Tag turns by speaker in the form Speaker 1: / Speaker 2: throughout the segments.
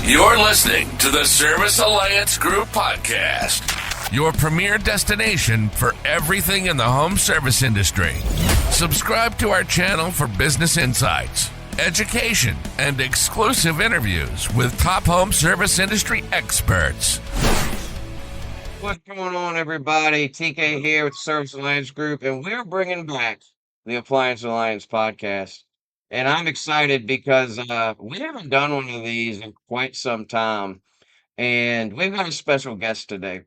Speaker 1: You're listening to the Service Alliance Group Podcast, your premier destination for everything in the home service industry. Subscribe to our channel for business insights, education, and exclusive interviews with top home service industry experts.
Speaker 2: What's going on, everybody? TK here with the Service Alliance Group, and we're bringing back the Appliance Alliance Podcast. And I'm excited because we haven't done one of these in quite some time, and we've got a special guest today.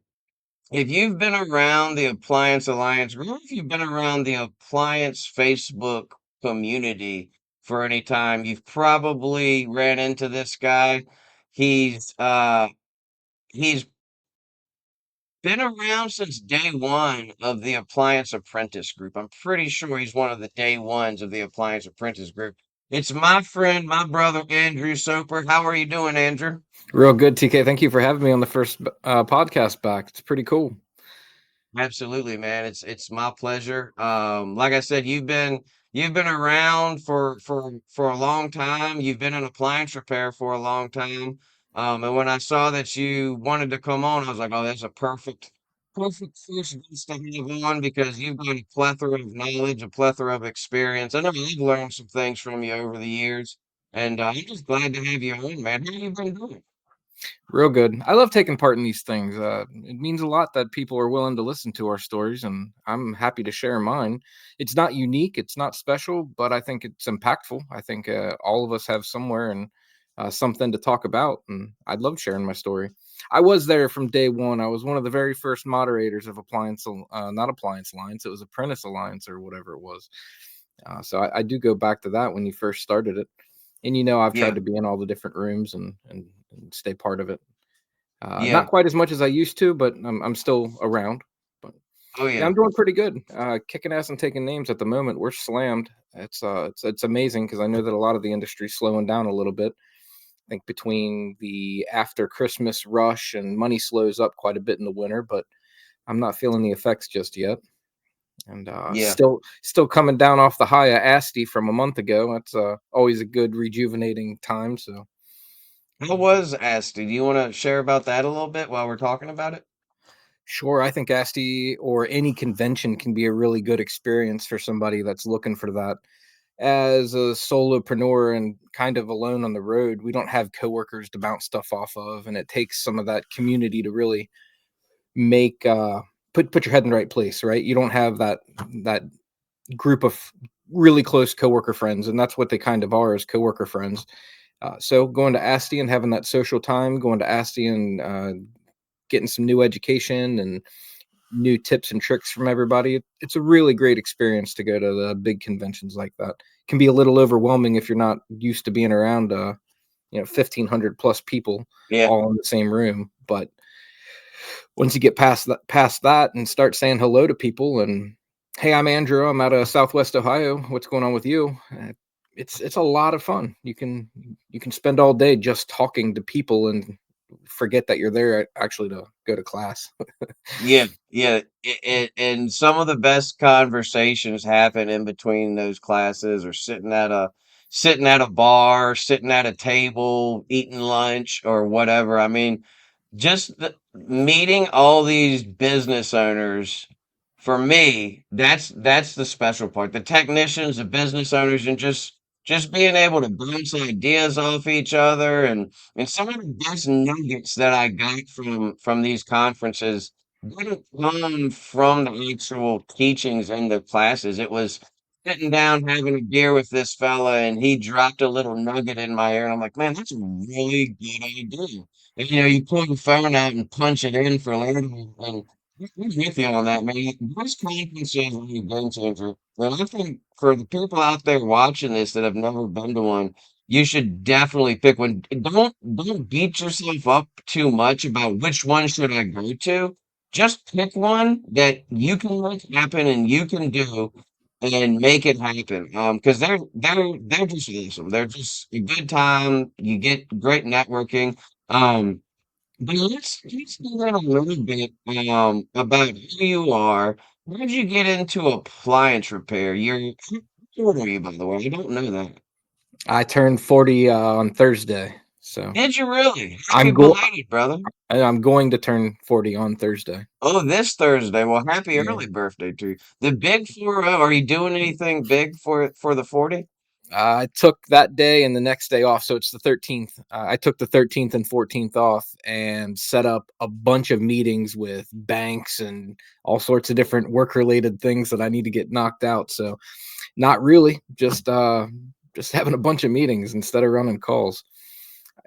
Speaker 2: If you've been around the Appliance Alliance, or if you've been around the Appliance Facebook community for any time, you've probably ran into this guy. He's been around since day one of the Appliance Apprentice Group. I'm pretty sure he's one of the day ones of the Appliance Apprentice Group. It's my friend, my brother, Andrew Soper. How are you doing, Andrew?
Speaker 3: Real good, TK. Thank you for having me on the first podcast back. It's pretty cool.
Speaker 2: Absolutely, man. It's my pleasure. Like I said, you've been around for a long time. You've been in appliance repair for a long time. And when I saw that you wanted to come on, I was like, oh, that's a perfect first guest to have on because you've got a plethora of knowledge, a plethora of experience. I know I've learned some things from you over the years, and I'm just glad to have you on, man. How you been doing?
Speaker 3: Real good. I love taking part in these things. It means a lot that people are willing to listen to our stories, and I'm happy to share mine. It's not unique, it's not special, but I think it's impactful. I think all of us have somewhere and something to talk about, and I'd love sharing my story. I was there from day one. I was one of the very first moderators of not Appliance Alliance. It was Apprentice Alliance or whatever it was. So I do go back to that when you first started it. And I've
Speaker 2: Yeah,
Speaker 3: tried to be in all the different rooms and stay part of it. Not
Speaker 2: yeah.
Speaker 3: quite as much as I used to, but I'm still around. But
Speaker 2: Oh,
Speaker 3: yeah,
Speaker 2: yeah.
Speaker 3: I'm doing pretty good. Kicking ass and taking names at the moment. We're slammed. It's amazing because I know that a lot of the industry's slowing down a little bit. I think between the after Christmas rush and money slows up quite a bit in the winter, but I'm not feeling the effects just yet. And
Speaker 2: Yeah.
Speaker 3: still coming down off the high of Asti from a month ago. That's always a good rejuvenating time. So
Speaker 2: How was Asti? Do you want to share about that a little bit while we're talking about it?
Speaker 3: sure, I think Asti or any convention can be a really good experience for somebody that's looking for that. As a solopreneur and kind of alone on the road, we don't have coworkers to bounce stuff off of, and it takes some of that community to really make put your head in the right place, right? You don't have that group of really close coworker friends, and that's what they kind of are, as coworker friends. So going to Asti and having that social time, going to Asti and getting some new education and new tips and tricks from everybody. It's a really great experience to go to the big conventions like that. It can be a little overwhelming if you're not used to being around 1,500 plus people
Speaker 2: Yeah.
Speaker 3: all in the same room. But once you get past that and start saying hello to people and, hey, I'm Andrew, I'm out of Southwest Ohio, what's going on with you? It's a lot of fun. You can spend all day just talking to people and forget that you're there actually to go to class.
Speaker 2: Yeah, yeah, and some of the best conversations happen in between those classes, or sitting at a bar, sitting at a table, eating lunch or whatever. I mean, just meeting all these business owners, for me, that's the special part. The technicians, the business owners, and just being able to bounce ideas off each other, and some of the best nuggets that I got from these conferences didn't come from the actual teachings in the classes. It was sitting down having a beer with this fella, and he dropped a little nugget in my ear, and I'm like, man, that's a really good idea. And, you pull your phone out and punch it in for later, and I'm with you on that, man. Those conferences are a game changer. And I think for the people out there watching this that have never been to one, you should definitely pick one. Don't beat yourself up too much about which one should I go to. Just pick one that you can make happen and you can do and make it happen. Because they're just awesome. They're just a good time. You get great networking. Um, but let's do that a little bit about who you are. How did you get into appliance repair? How old are you, by the way? I don't know that.
Speaker 3: I turned 40 on Thursday. So
Speaker 2: Did you really? Happy
Speaker 3: I'm go
Speaker 2: belated, brother.
Speaker 3: I'm going to turn 40 on Thursday.
Speaker 2: Oh, this Thursday. Well, happy
Speaker 3: Yeah.
Speaker 2: early birthday to you. The big 40. Are you doing anything big for the 40?
Speaker 3: I took that day and the next day off, so it's the 13th. I took the 13th and 14th off and set up a bunch of meetings with banks and all sorts of different work-related things that I need to get knocked out. So not really, just having a bunch of meetings instead of running calls.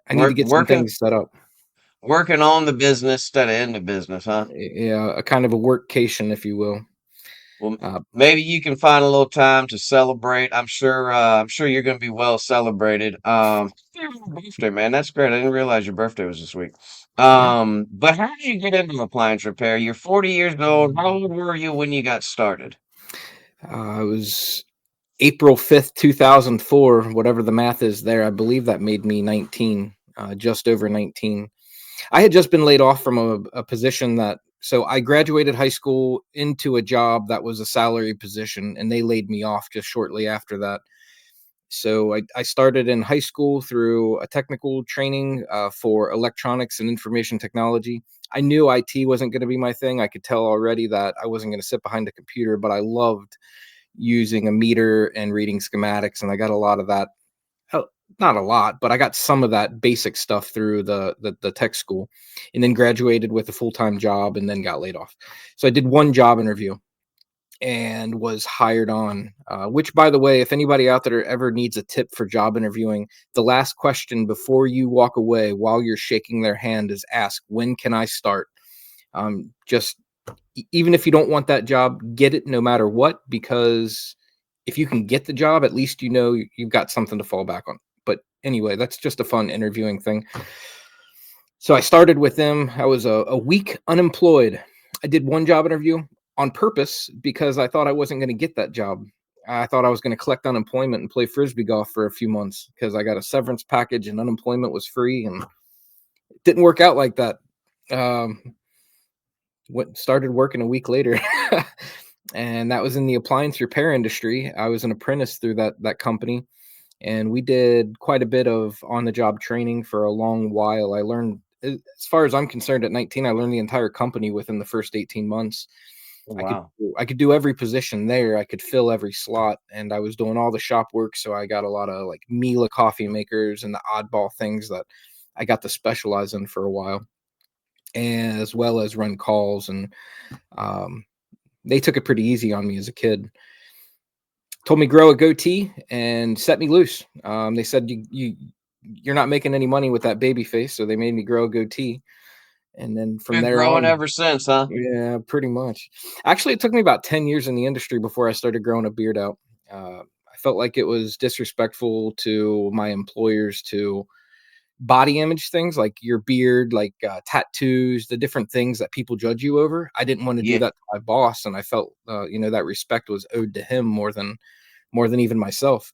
Speaker 3: I need to
Speaker 2: Work
Speaker 3: get some
Speaker 2: working
Speaker 3: things set up.
Speaker 2: working on the business instead of in the business, huh?
Speaker 3: Yeah, a kind of a workcation, if you will.
Speaker 2: Well,
Speaker 3: Uh,
Speaker 2: maybe you can find a little time to celebrate. I'm sure you're going to be well celebrated. Happy birthday, man. That's great. I didn't realize your birthday was this week.
Speaker 3: yeah,
Speaker 2: But how did you get into appliance repair? You're 40 years old. How old were you when you got started?
Speaker 3: it was April 5th, 2004, whatever the math is there. I believe that made me 19, just over 19. I had just been laid off from a position so I graduated high school into a job that was a salary position, and they laid me off just shortly after that. So I started in high school through a technical training for electronics and information technology. I knew IT wasn't going to be my thing. I could tell already that I wasn't going to sit behind a computer, but I loved using a meter and reading schematics, and I got a lot of that. Oh, not a lot, but I got some of that basic stuff through the tech school, and then graduated with a full-time job, and then got laid off. So I did one job interview and was hired on. Which, by the way, if anybody out there ever needs a tip for job interviewing, the last question before you walk away, while you're shaking their hand, is ask, "When can I start?" Just even if you don't want that job, get it no matter what, because if you can get the job, at least you know you've got something to fall back on. But anyway, that's just a fun interviewing thing. So I started with them. I was a week unemployed. I did one job interview on purpose because I thought I wasn't going to get that job. I thought I was going to collect unemployment and play frisbee golf for a few months because I got a severance package and unemployment was free, and it didn't work out like that. Um, Started working a week later. And that was in the appliance repair industry. I was an apprentice through that company, and we did quite a bit of on the job training for a long while. I learned, as far as I'm concerned, at 19, I learned the entire company within the first 18 months.
Speaker 2: Oh,
Speaker 3: I could
Speaker 2: wow.
Speaker 3: I could do every position there. I could fill every slot, and I was doing all the shop work. So I got a lot of like Miele coffee makers and the oddball things that I got to specialize in for a while, and as well as run calls. And um, they took it pretty easy on me as a kid. Told me grow a goatee and set me loose. They said you're not making any money with that baby face, so they made me grow a goatee. And then from
Speaker 2: Been
Speaker 3: there
Speaker 2: growing
Speaker 3: on,
Speaker 2: ever since, huh?
Speaker 3: yeah, pretty much. Actually, it took me about 10 years in the industry before I started growing a beard out. I felt like it was disrespectful to my employers to body image things like your beard, like tattoos, the different things that people judge you over. I didn't want to do
Speaker 2: Yeah.
Speaker 3: that to my boss, and I felt, that respect was owed to him more than even myself.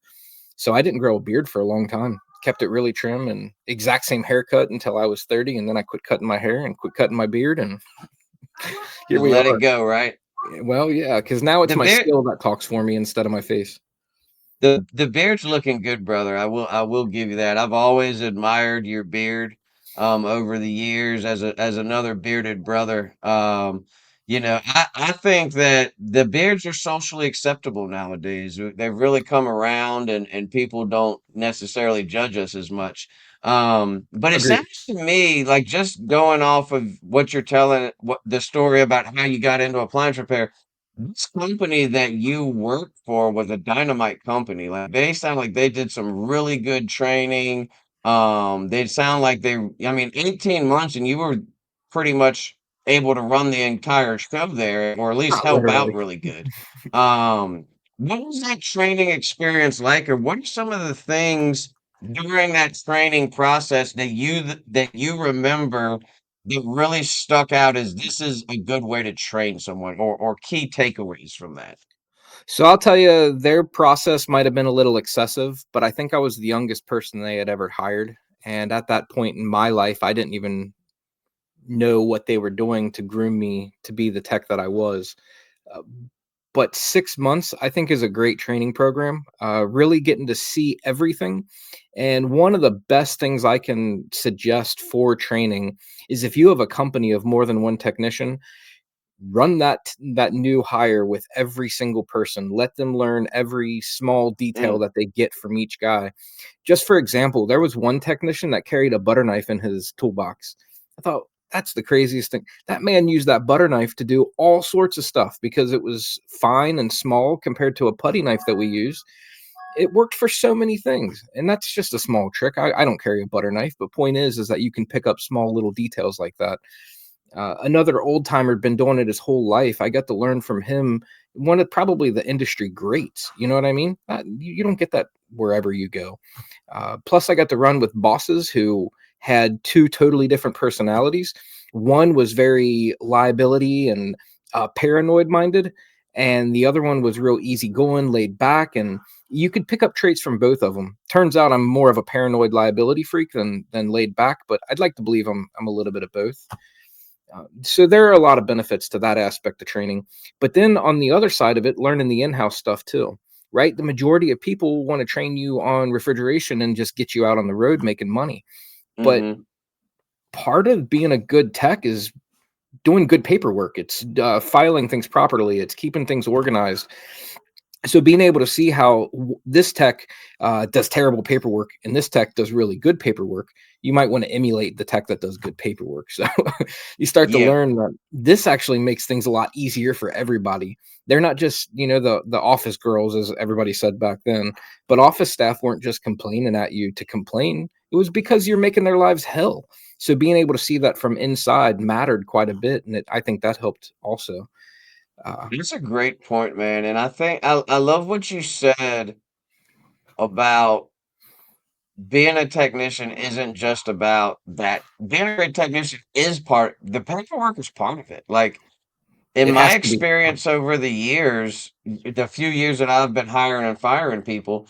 Speaker 3: So I didn't grow a beard for a long time. Kept it really trim and exact same haircut until I was 30, and then I quit cutting my hair and quit cutting my beard, and here
Speaker 2: Just
Speaker 3: we
Speaker 2: let it
Speaker 3: are.
Speaker 2: go, right?
Speaker 3: Well, yeah, because now it's
Speaker 2: The
Speaker 3: my
Speaker 2: bear
Speaker 3: skill that talks for me instead of my face.
Speaker 2: the beard's looking good, brother. I will give you that. I've always admired your beard over the years as another bearded brother. I think that the beards are socially acceptable nowadays. They've really come around, and people don't necessarily judge us as much. But it
Speaker 3: Agreed.
Speaker 2: sounds to me like, just going off of what you're telling, what the story about how you got into appliance repair, this company that you work for was a dynamite company. Like, they sound like they did some really good training. They sound like I mean, 18 months and you were pretty much able to run the entire show there, or at least
Speaker 3: Not
Speaker 2: help out
Speaker 3: literally.
Speaker 2: really good. Um, what was that training experience like, or what are some of the things during that training process that you remember that really stuck out as this is a good way to train someone, or key takeaways from that?
Speaker 3: So I'll tell you, their process might have been a little excessive, but I think I was the youngest person they had ever hired. And at that point in my life, I didn't even know what they were doing to groom me to be the tech that I was. Uh, but 6 months I think is a great training program. Really getting to see everything. And one of the best things I can suggest for training is if you have a company of more than one technician, run that new hire with every single person. Let them learn every small detail
Speaker 2: Mm,
Speaker 3: that they get from each guy. Just for example, there was one technician that carried a butter knife in his toolbox. I thought that's the craziest thing. That man used that butter knife to do all sorts of stuff because it was fine and small compared to a putty knife that we use. It worked for so many things, and that's just a small trick. I don't carry a butter knife, but point is that you can pick up small little details like that. Another old timer been doing it his whole life. I got to learn from him, one of probably the industry greats. You know what I mean? You don't get that wherever you go. Plus, I got to run with bosses who had two totally different personalities. One was very liability and paranoid minded, and the other one was real easygoing, laid back. And you could pick up traits from both of them. Turns out I'm more of a paranoid liability freak than laid back, but I'd like to believe I'm a little bit of both. So there are a lot of benefits to that aspect of training. But then on the other side of it, learning the in-house stuff too, right? The majority of people want to train you on refrigeration and just get you out on the road making money. But
Speaker 2: mm-hmm.
Speaker 3: part of being a good tech is doing good paperwork. It's filing things properly. It's keeping things organized. So being able to see how this tech does terrible paperwork and this tech does really good paperwork, you might want to emulate the tech that does good paperwork. So you start to
Speaker 2: Yeah.
Speaker 3: learn that this actually makes things a lot easier for everybody. They're not just, the office girls, as everybody said back then, but office staff weren't just complaining at you to complain. It was because you're making their lives hell. So being able to see that from inside mattered quite a bit. And I think that helped also.
Speaker 2: That's a great point, man. And I think I love what you said about being a technician isn't just about that. Being a great technician is the paperwork is part of it. Like, in
Speaker 3: It
Speaker 2: my
Speaker 3: has to be.
Speaker 2: experience over the years, the few years that I've been hiring and firing people,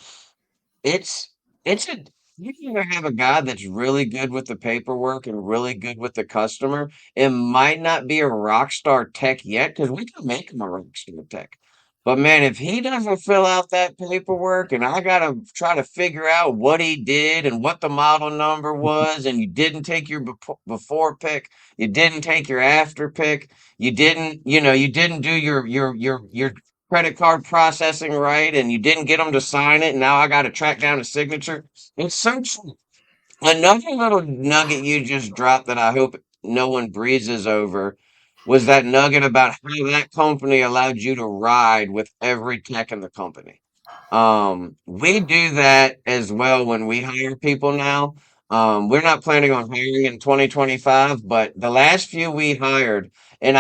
Speaker 2: it's it's a you can either have a guy that's really good with the paperwork and really good with the customer. It might not be a rock star tech yet because we can make him a rock star tech. But man, if he doesn't fill out that paperwork and I gotta try to figure out what he did and what the model number was, and you didn't take your before pick, you didn't take your after pick, you didn't do your credit card processing right and you didn't get them to sign it and now I got to track down a signature. It's so true. Another little nugget you just dropped that I hope no one breezes over was that nugget about how that company allowed you to ride with every tech in the company. We do that as well when we hire people now. We're not planning on hiring in 2025, but the last few we hired, and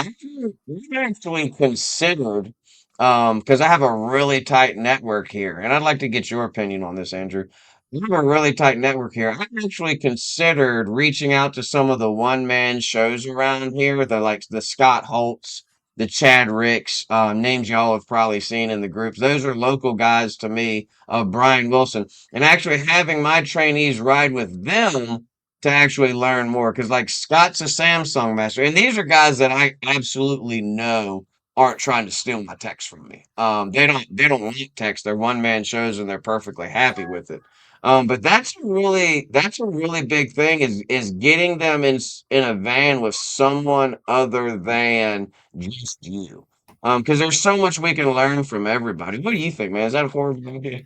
Speaker 2: we've actually considered, because I have a really tight network here, and I'd like to get your opinion on this, Andrew. We have a really tight network here. I've actually considered reaching out to some of the one-man shows around here, the Scott Holtz, the Chad Ricks, names y'all have probably seen in the groups. Those are local guys to me, Brian Wilson, and actually having my trainees ride with them to actually learn more. Because like Scott's a Samsung master, and these are guys that I absolutely know aren't trying to steal my text from me. They don't want text. They're one man shows and they're perfectly happy with it. But that's a really big thing is getting them in a van with someone other than just you. Because there's so much we can learn from everybody. What do you think, man? Is that a horrible idea?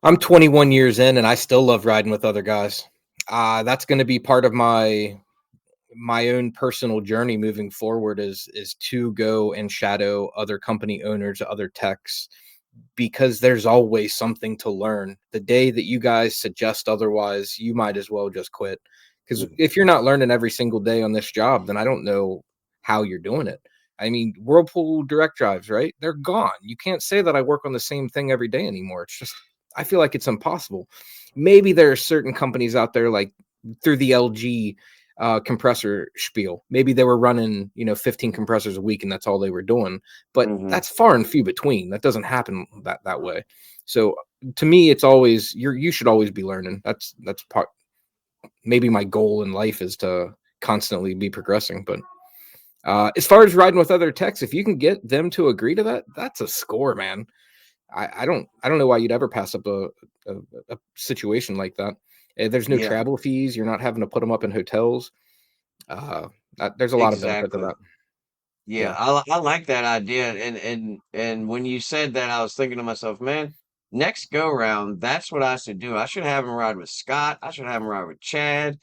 Speaker 3: I'm 21 years in and I still love riding with other guys. That's going to be part of my own personal journey moving forward is to go and shadow other company owners, other techs, because there's always something to learn. The day that you guys suggest otherwise, you might as well just quit. Because
Speaker 2: Mm,
Speaker 3: if you're not learning every single day on this job, then I don't know how you're doing it. I mean, Whirlpool direct drives, right? They're gone. You can't say that I work on the same thing every day anymore. It's just, I feel like it's impossible. Maybe there are certain companies out there like through the LG compressor spiel. Maybe they were running, 15 compressors a week and that's all they were doing. But
Speaker 2: mhm.
Speaker 3: that's far and few between. That doesn't happen that way. So to me, it's always you should always be learning. That's part maybe my goal in life is to constantly be progressing. But As far as riding with other techs, if you can get them to agree to that, that's a score, man. I don't know why you'd ever pass up a, a situation like that. There's no
Speaker 2: Yeah,
Speaker 3: travel fees. You're not having to put them up in hotels. Uh, there's a lot of benefit to
Speaker 2: exactly.
Speaker 3: that.
Speaker 2: Yeah,
Speaker 3: Yeah.
Speaker 2: I like that idea, and when you said that, I was thinking to myself, man, next go round, that's what I should do. I should have him ride with Scott. I should have him ride with Chad.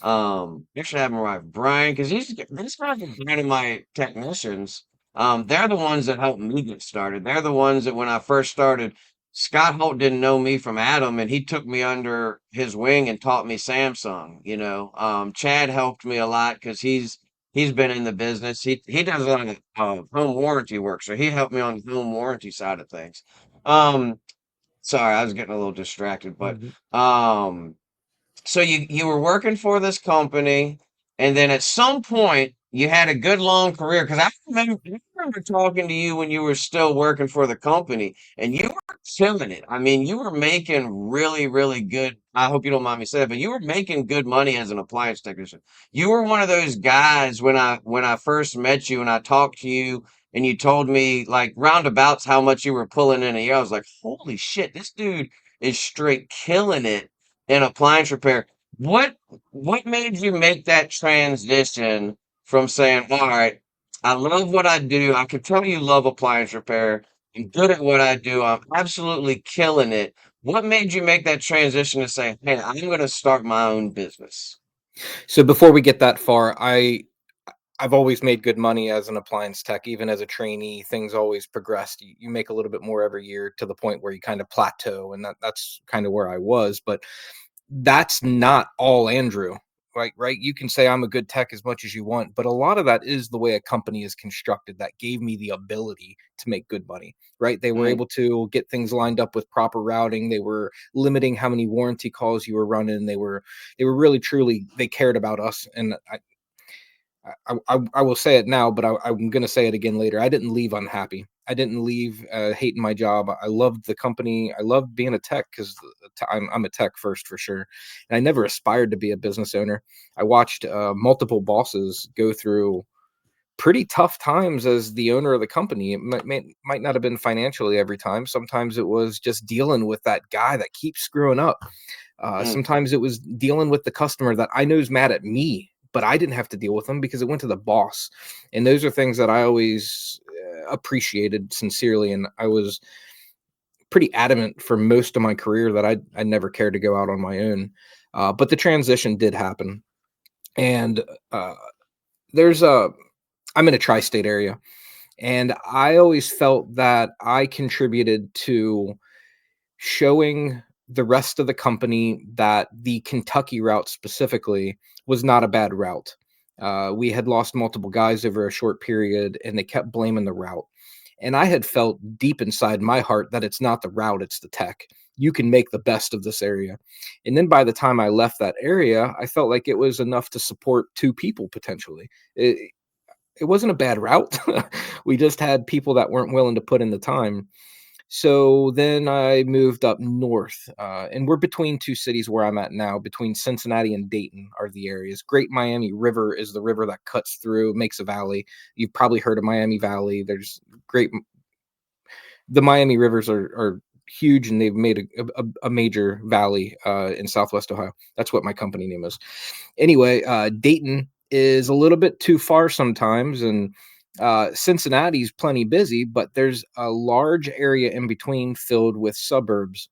Speaker 2: I should have him ride with Brian because these guys are dynamite technicians. They're the ones that helped me get started. They're the ones that when I first started, Scott Holt didn't know me from Adam, and he took me under his wing and taught me Samsung. Chad helped me a lot because he's been in the business. He does a lot of home warranty work, so he helped me on the home warranty side of things. Um, Sorry, I was getting a little distracted, but
Speaker 3: Mhm.
Speaker 2: um, so you were working for this company, and then at some point you had a good long career. Because I remember talking to you when you were still working for the company, and you were killing it. I mean, you were making really, really good. I hope you don't mind me saying it, but you were making good money as an appliance technician. You were one of those guys when I first met you and I talked to you. And you told me like roundabouts how much you were pulling in a year. I was like, holy shit, this dude is straight killing it in appliance repair. What what made you make that transition from saying, all right, I love what I do. I can tell you love appliance repair. I'm good at what I do. I'm absolutely killing it. What made you make that transition to say, hey, I'm going to start my own business?
Speaker 3: So before we get that far, I've always made good money as an appliance tech, even as a trainee. Things always progressed. You make a little bit more every year to the point where you kind of plateau, and that's kind of where I was. But that's not all Andrew. Right. You can say I'm a good tech as much as you want, but a lot of that is the way a company is constructed that gave me the ability to make good money. Right. They were
Speaker 2: Mm,
Speaker 3: able to get things lined up with proper routing. They were limiting how many warranty calls you were running. They were really truly they cared about us. And I will say it now, but I'm going to say it again later. I didn't leave unhappy. I didn't leave hating my job. I loved the company. I loved being a tech because I'm a tech first for sure. And I never aspired to be a business owner. I watched multiple bosses go through pretty tough times as the owner of the company. It might not have been financially every time. Sometimes it was just dealing with that guy that keeps screwing up.
Speaker 2: mm,
Speaker 3: Sometimes it was dealing with the customer that I know is mad at me, but I didn't have to deal with them because it went to the boss. And those are things that I always appreciated sincerely. And I was pretty adamant for most of my career that I never cared to go out on my own. But the transition did happen. And uh, there's a, I'm in a tri state area. And I always felt that I contributed to showing the rest of the company that the Kentucky route specifically was not a bad route. We had lost multiple guys over a short period, and they kept blaming the route. And I had felt deep inside my heart that it's not the route, it's the tech. You can make the best of this area. And then by the time I left that area, I felt like it was enough to support two people potentially. It wasn't a bad route. We just had people that weren't willing to put in the time. So then I moved up north, and we're between two cities where I'm at now. Between Cincinnati and Dayton are the areas. Great Miami River is the river that cuts through, makes a valley. You've probably heard of Miami Valley. There's great. The Miami rivers are huge, and they've made a major valley in Southwest Ohio. That's what my company name is. Anyway, Dayton is a little bit too far sometimes, and Cincinnati's plenty busy, but there's a large area in between filled with suburbs.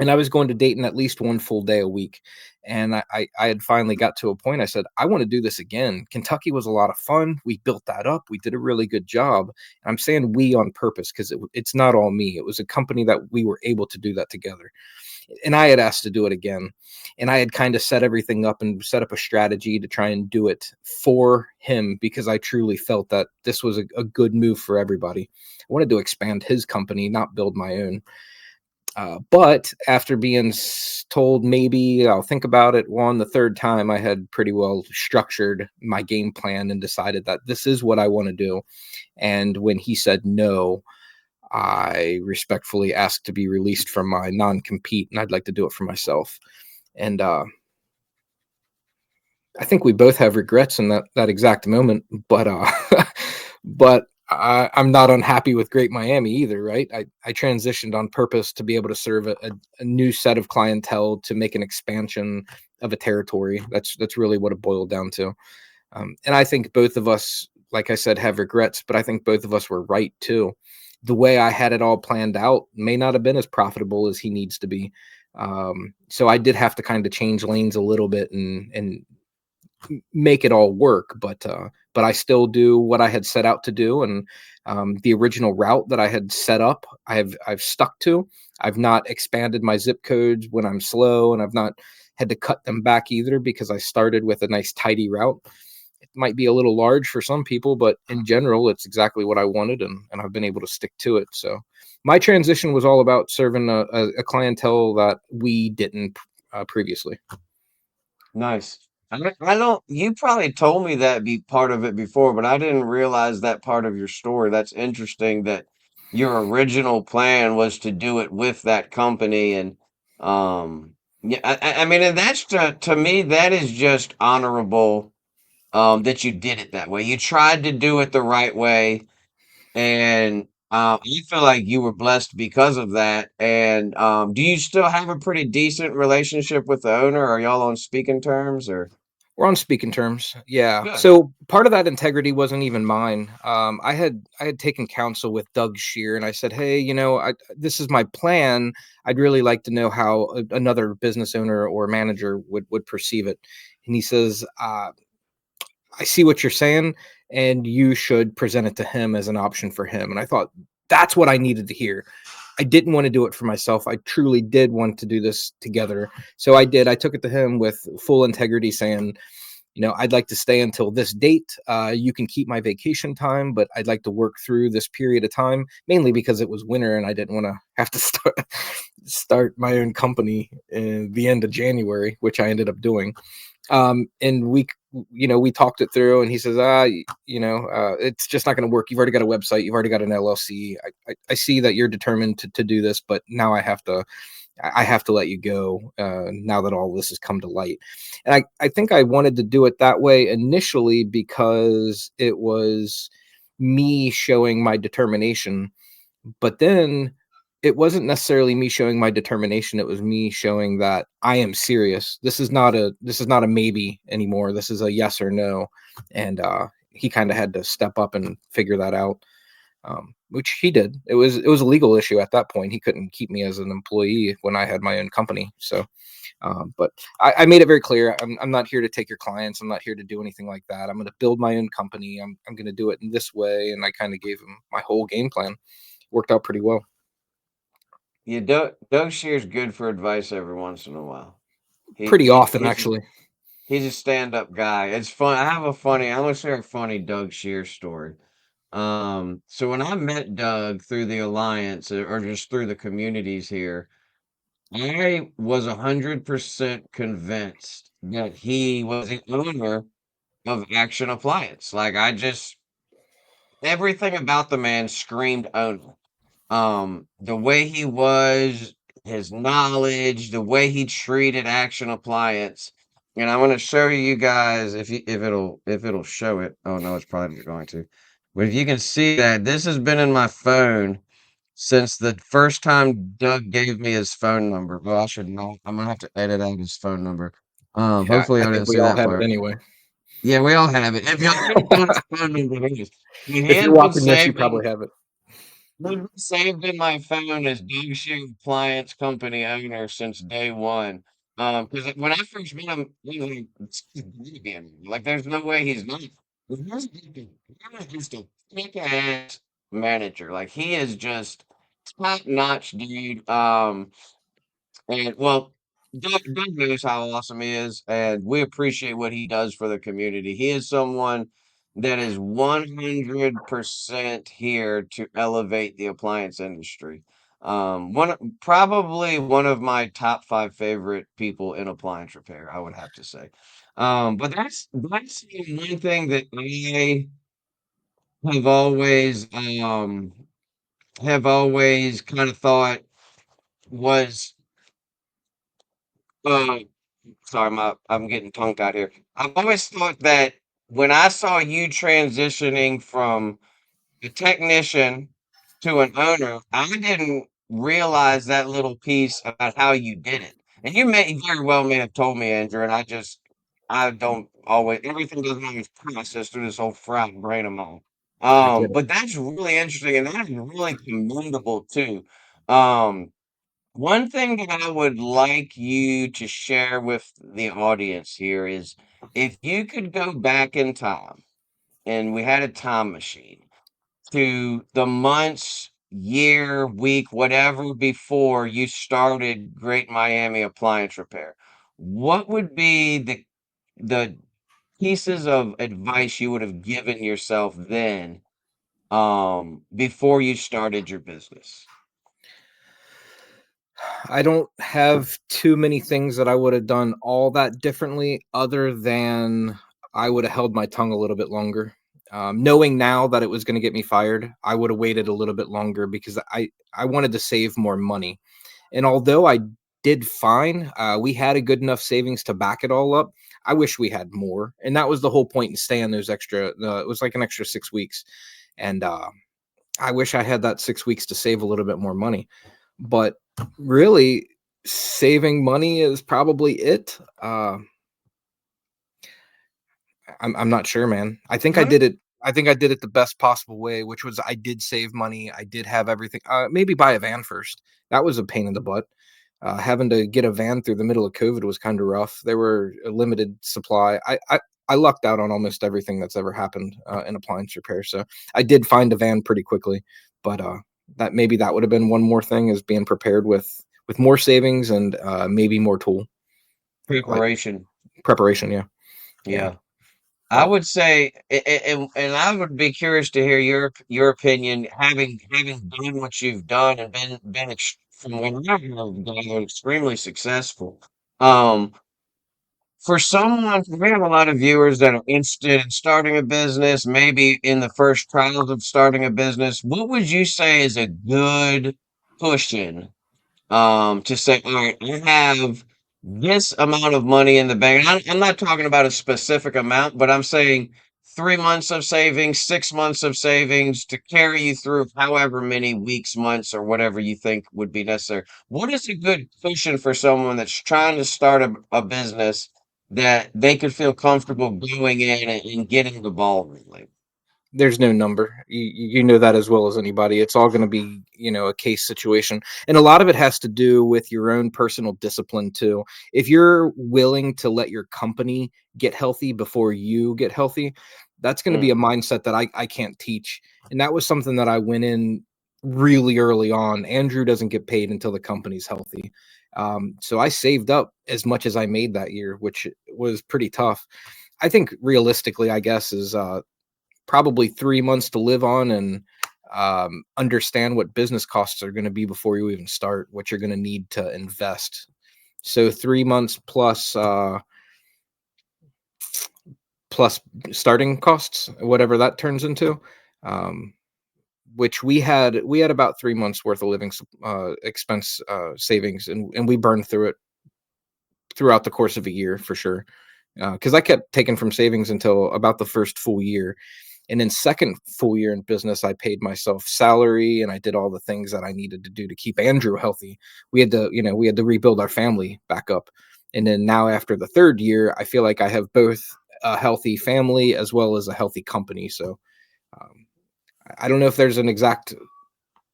Speaker 3: And I was going to Dayton at least one full day a week. And I had finally got to a point. I said, I want to do this again. Kentucky was a lot of fun. We built that up. We did a really good job. I'm saying we on purpose because it's not all me. It was a company that we were able to do that together. And I had asked to do it again. And I had kind of set everything up and set up a strategy to try and do it for him because I truly felt that this was a good move for everybody. I wanted to expand his company, not build my own. But after being told maybe I'll think about it the third time, I had pretty well structured my game plan and decided that this is what I want to do. And when he said no, I respectfully asked to be released from my non-compete, and I'd like to do it for myself. And I think we both have regrets in that exact moment, but but I'm not unhappy with Great Miami either, right? I transitioned on purpose to be able to serve a new set of clientele, to make an expansion of a territory. That's really what it boiled down to. And I think both of us, like I said, have regrets, but I think both of us were right too. The way I had it all planned out may not have been as profitable as he needs to be. So I did have to kind of change lanes a little bit and make it all work, but I still do what I had set out to do, and the original route that I had set up, I've stuck to. I've not expanded my zip codes when I'm slow, and I've not had to cut them back either, because I started with a nice tidy route. It might be a little large for some people, but in general, it's exactly what I wanted, and I've been able to stick to it. So my transition was all about serving a clientele that we didn't previously.
Speaker 2: Nice. I don't. You probably told me that be part of it before, but I didn't realize that part of your story. That's interesting that your original plan was to do it with that company, and yeah, I mean, and that's to me that is just honorable. That you did it that way. You tried to do it the right way, and I feel like you were blessed because of that. And do you still have a pretty decent relationship with the owner? Are y'all on speaking terms or?
Speaker 3: We're on speaking terms. Yeah.
Speaker 2: Good.
Speaker 3: So part of that integrity wasn't even mine. I had taken counsel with Doug Shear, and I said, "Hey, this is my plan. I'd really like to know how another business owner or manager would perceive it." And he says, "I see what you're saying, and you should present it to him as an option for him." And I thought, that's what I needed to hear. I didn't want to do it for myself. I truly did want to do this together. So I did. I took it to him with full integrity, saying, I'd like to stay until this date. You can keep my vacation time, but I'd like to work through this period of time, mainly because it was winter and I didn't want to have to start my own company in the end of January, which I ended up doing. And we talked it through, and he says, it's just not going to work. You've already got a website. You've already got an LLC. I see that you're determined to do this, but now I have to let you go, now that all this has come to light. And I think I wanted to do it that way initially because it was me showing my determination. But then it wasn't necessarily me showing my determination. It was me showing that I am serious. This is not a maybe anymore. This is a yes or no. And he kind of had to step up and figure that out, which he did. It was a legal issue at that point. He couldn't keep me as an employee when I had my own company. So, but I made it very clear. I'm not here to take your clients. I'm not here to do anything like that. I'm going to build my own company. I'm going to do it in this way. And I kind of gave him my whole game plan. Worked out pretty well.
Speaker 2: Yeah, Doug Shear's good for advice every once in a while.
Speaker 3: Pretty
Speaker 2: He
Speaker 3: often,
Speaker 2: he's
Speaker 3: actually.
Speaker 2: he's a stand-up guy. It's fun. I'm gonna share a funny Doug Shear story. So when I met Doug through the Alliance or just through the communities here, I was 100% convinced that he was the owner of Action Appliance. Like everything about the man screamed owner. The way he was, his knowledge, the way he treated Action Appliance. And I'm gonna show you guys if it'll show it. Oh no, it's probably not going to. But if you can see that, this has been in my phone since the first time Doug gave me his phone number. Well, I should know. I'm gonna have to edit out his phone number.
Speaker 3: Yeah,
Speaker 2: Hopefully
Speaker 3: I
Speaker 2: I
Speaker 3: think
Speaker 2: didn't
Speaker 3: we
Speaker 2: see
Speaker 3: all
Speaker 2: that
Speaker 3: have it
Speaker 2: part.
Speaker 3: anyway.
Speaker 2: Yeah, we all have it. If y'all don't know his phone number, it is. He
Speaker 3: If you're
Speaker 2: has been
Speaker 3: watching this, you
Speaker 2: saved in
Speaker 3: probably have it.
Speaker 2: been saved in my phone as Big Shoe Appliance Company owner since day one. Because when I first met him, he was like, "This is Bolivian." Like, there's no way he's not. But he was just a kick-ass manager. Like, he is just top-notch dude. And well, Doug knows how awesome he is, and we appreciate what he does for the community. He is someone that is 100% here to elevate the appliance industry. Probably one of my top five favorite people in appliance repair, I would have to say. But that's the one thing that I have always have always kind of thought was uh sorry, I'm getting tongue tied here. I've always thought that when I saw you transitioning from a technician to an owner, I didn't realize that little piece about how you did it. And you very well may have told me, Andrew, and I don't always, everything doesn't always process through this whole fried brain of mine.
Speaker 3: I get it.
Speaker 2: But that's really interesting, and that is really commendable too. Um, One thing that I would like you to share with the audience here is if you could go back in time and we had a time machine to the months, year, week, whatever before you started Great Miami Appliance Repair, what would be the pieces of advice you would have given yourself then, before you started your business?
Speaker 3: I don't have too many things that I would have done all that differently, other than I would have held my tongue a little bit longer. Knowing now that it was going to get me fired, I would have waited a little bit longer because I wanted to save more money. And although I did fine, we had a good enough savings to back it all up. I wish we had more, and that was the whole point in staying those extra. It was like an extra 6 weeks, and I wish I had that 6 weeks to save a little bit more money. But really, saving money is probably it. I'm not sure, man. I think I
Speaker 2: Right.
Speaker 3: did it. I think I did it the best possible way, which was I did save money. I did have everything. Maybe buy a van first. That was a pain in the butt. Having to get a van through the middle of COVID was kind of rough. There were a limited supply. I lucked out on almost everything that's ever happened in appliance repair. So I did find a van pretty quickly. But that maybe that would have been one more thing, is being prepared with more savings and maybe more tool like
Speaker 2: Preparation.
Speaker 3: preparation. Yeah, yeah.
Speaker 2: Yeah. I
Speaker 3: But
Speaker 2: would say, and I would be curious to hear your opinion, having done what you've done and from what I've done, extremely successful. Um, for someone, we have a lot of viewers that are interested in starting a business, maybe in the first trials of starting a business. What would you say is a good cushion, to say, all right, I have this amount of money in the bank. And I'm not talking about a specific amount, but I'm saying 3 months of savings, 6 months of savings to carry you through however many weeks, months, or whatever you think would be necessary. What is a good cushion for someone that's trying to start a business that they could feel comfortable going in and getting the ball rolling?
Speaker 3: there's no number. You know that as well as anybody. It's all going to be, a case situation. And a lot of it has to do with your own personal discipline too. If you're willing to let your company get healthy before you get healthy, that's going to be
Speaker 2: Mm,
Speaker 3: a mindset that I can't teach. And that was something that I went in really early on. Andrew doesn't get paid until the company's healthy. So I saved up as much as I made that year, which was pretty tough. I think realistically, I guess, is probably 3 months to live on, and understand what business costs are going to be before you even start, what you're going to need to invest. So 3 months plus starting costs, whatever that turns into. Um, which we had about 3 months worth of living expense savings, and we burned through it throughout the course of a year for sure. Because I kept taking from savings until about the first full year. And then second full year in business, I paid myself salary and I did all the things that I needed to do to keep Andrew healthy. We had to rebuild our family back up. And then now after the third year, I feel like I have both a healthy family as well as a healthy company. So um, I don't know if there's an exact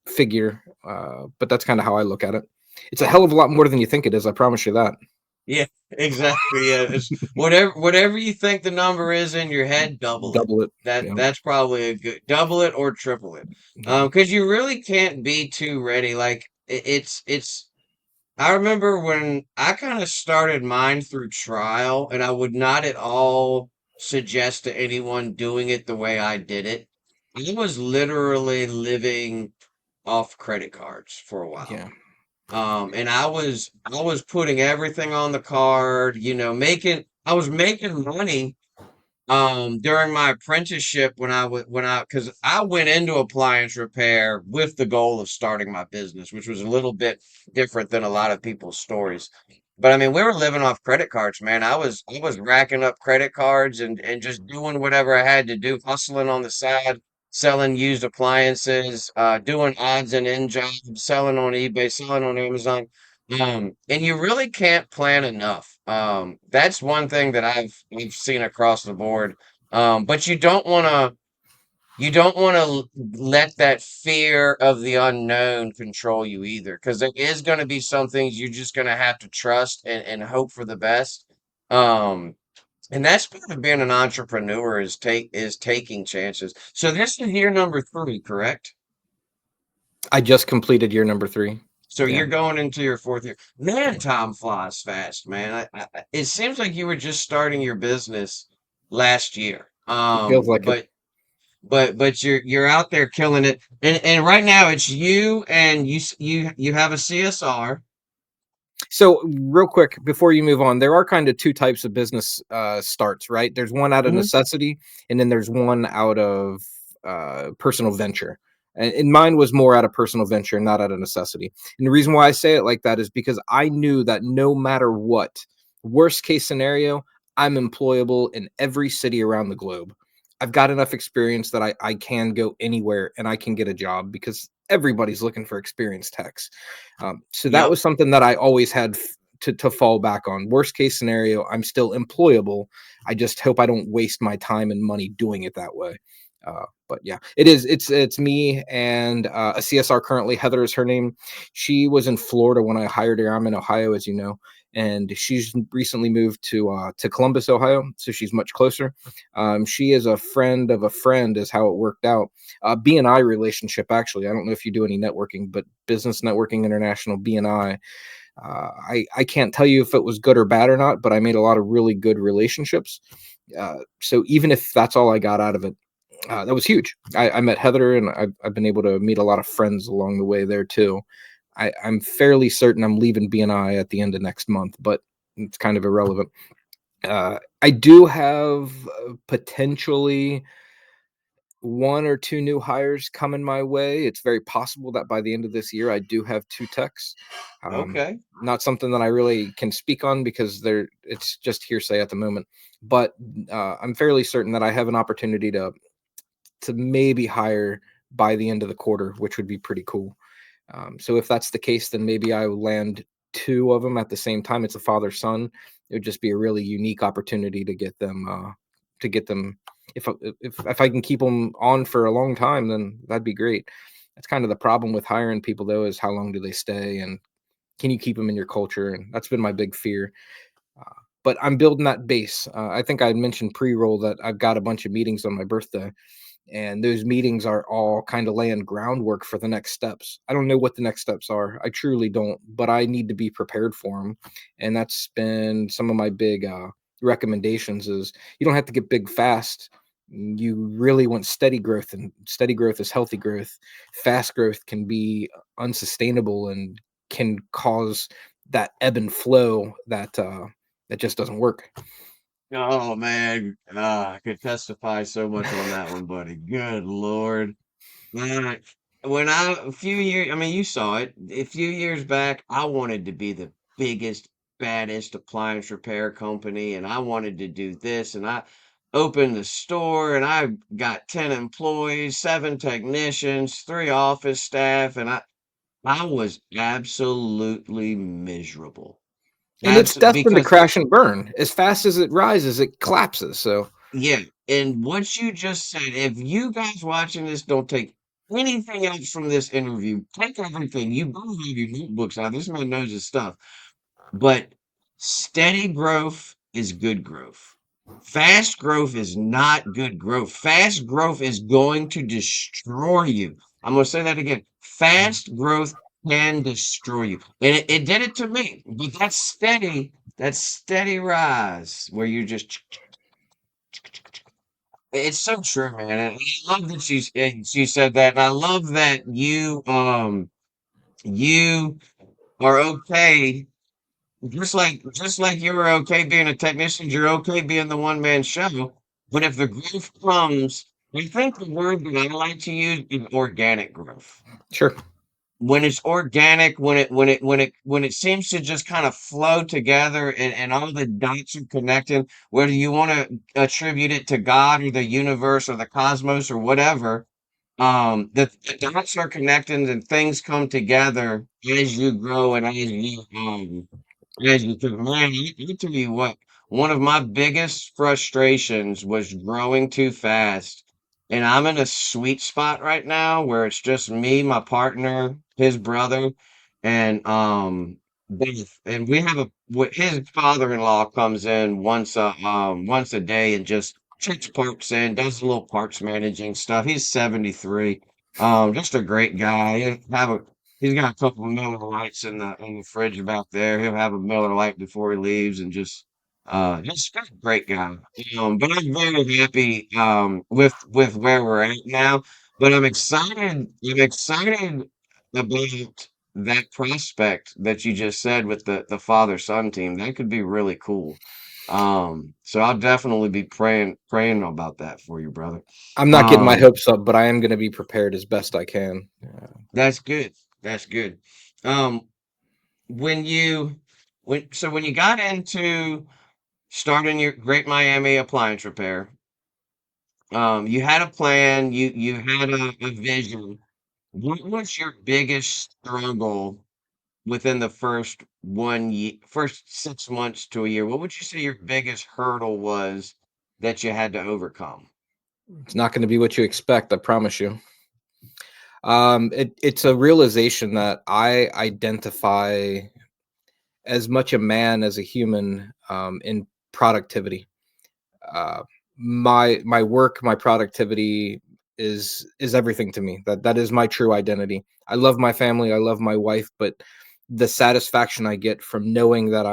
Speaker 3: figure, but that's kind of how I look at it. It's a hell of a lot more than you think it is. I promise you that.
Speaker 2: yeah, exactly. Yeah, it's whatever you think the number is in your head, double it.
Speaker 3: Double it.
Speaker 2: That
Speaker 3: Yeah.
Speaker 2: that's probably a good double it or triple it.
Speaker 3: Yeah.
Speaker 2: Because you really can't be too ready. Like it's. I remember when I kind of started mine through trial, and I would not at all suggest to anyone doing it the way I did it. I was literally living off credit cards for a while.
Speaker 3: Yeah.
Speaker 2: And I was putting everything on the card, I was making money during my apprenticeship because I went into appliance repair with the goal of starting my business, which was a little bit different than a lot of people's stories. But I mean, we were living off credit cards, man. I was racking up credit cards and just doing whatever I had to do, hustling on the side, selling used appliances, doing odds and end jobs, selling on eBay, selling on Amazon. And you really can't plan enough. That's one thing that I've seen across the board. But you don't want to let that fear of the unknown control you either, because there is going to be some things you're just going to have to trust and hope for the best. Um, and that's part of being an entrepreneur is taking chances. So this is year number 3, correct?
Speaker 3: I just completed year number 3.
Speaker 2: So
Speaker 3: Yeah,
Speaker 2: you're going into your 4th year. Man, time flies fast, man. It seems like you were just starting your business last year.
Speaker 3: it feels like it.
Speaker 2: But you're out there killing it, and right now it's you and you have a CSR.
Speaker 3: So real quick before you move on, there are kind of two types of business starts, right? There's one out of
Speaker 2: Hmm.
Speaker 3: necessity, and then there's one out of personal venture. And mine was more out of personal venture, not out of necessity. And the reason why I say it like that is because I knew that no matter what, worst case scenario, I'm employable in every city around the globe. I've got enough experience that I can go anywhere and I can get a job because everybody's looking for experienced techs. So that
Speaker 2: Yep.
Speaker 3: was something that I always had to fall back on. Worst case scenario, I'm still employable. I just hope I don't waste my time and money doing it that way. But yeah, it's me and a CSR currently. Heather is her name. She was in Florida when I hired her. I'm in Ohio, as you know, and she's recently moved to Columbus, Ohio, so she's much closer. She is a friend of a friend, is how it worked out. BNI relationship, actually. I don't know if you do any networking, but Business Networking International, BNI. I can't tell you if it was good or bad or not, but I made a lot of really good relationships. So even if that's all I got out of it, that was huge. I met Heather, and I've been able to meet a lot of friends along the way there too. I'm fairly certain I'm leaving BNI at the end of next month, but it's kind of irrelevant. I do have potentially one or two new hires coming my way. It's very possible that by the end of this year, I do have 2 techs.
Speaker 2: Okay.
Speaker 3: Not something that I really can speak on because it's just hearsay at the moment. But I'm fairly certain that I have an opportunity to maybe hire by the end of the quarter, which would be pretty cool. So if that's the case, then maybe I will land 2 of them at the same time. It's a father son. It would just be a really unique opportunity to get them to get them. If I can keep them on for a long time, then that'd be great. That's kind of the problem with hiring people, though, is how long do they stay and can you keep them in your culture? And that's been my big fear. But I'm building that base. I think I mentioned pre-roll that I've got a bunch of meetings on my birthday, and those meetings are all kind of laying groundwork for the next steps. I don't know what the next steps are. I truly don't, but I need to be prepared for them. And that's been some of my big recommendations is you don't have to get big fast. You really want steady growth, and steady growth is healthy growth. Fast growth can be unsustainable and can cause that ebb and flow that just doesn't work.
Speaker 2: Oh man, I could testify so much on that one, buddy. Good Lord. Uh, when a few years, I mean, you saw it a few years back. I wanted to be the biggest, baddest appliance repair company, and I wanted to do this, and I opened the store, and I got 10 employees, 7 technicians, 3 office staff, and I was absolutely miserable.
Speaker 3: And it's destined to
Speaker 2: Because
Speaker 3: crash and burn. As fast as it rises, it collapses. So
Speaker 2: yeah, and what you just said, if you guys watching this don't take anything else from this interview, take everything. You both have your notebooks out. This man knows his stuff. But steady growth is good growth. Fast growth is not good growth. Fast growth is going to destroy you. I'm going to say that again. Fast growth can destroy you. And it did it to me. But that steady rise where you just it's so true, man. And I love that she said that. And I love that you are okay, just like you were okay being a technician, you're okay being the one man show. But if the growth comes, I think the word that I like to use is organic growth.
Speaker 3: sure.
Speaker 2: when it's organic, when it seems to just kind of flow together, and all the dots are connected, whether you want to attribute it to God or the universe or the cosmos or whatever, the dots are connected and things come together as you grow and as you can. Man, I tell you what, one of my biggest frustrations was growing too fast. And I'm in a sweet spot right now where it's just me, my partner, his brother, and both. And we have his father-in-law comes in once a day and just checks parts in, does a little parts managing stuff. He's 73. Just a great guy. He's got a couple of Miller Lights in the fridge back there. He'll have a Miller Light before he leaves, and just a great guy. But I'm very happy with where we're at now. But I'm excited. I'm excited about that prospect that you just said with the father son team. That could be really cool. So I'll definitely be praying about that for you, brother.
Speaker 3: I'm not getting my
Speaker 2: Um,
Speaker 3: hopes up, but I am going to be prepared as best I can.
Speaker 2: that's good. That's good. Um, when you when you got into starting your Great Miami Appliance Repair, you had a plan, you had a vision. What was your biggest struggle within the first 6 months to a year? What would you say your biggest hurdle was that you had to overcome?
Speaker 3: It's not going to be what you expect, I promise you. It's a realization that I identify as much a man as a human in productivity. Uh, my work, my productivity is everything to me. That is my true identity. I love my family, I love my wife, but the satisfaction I get from knowing that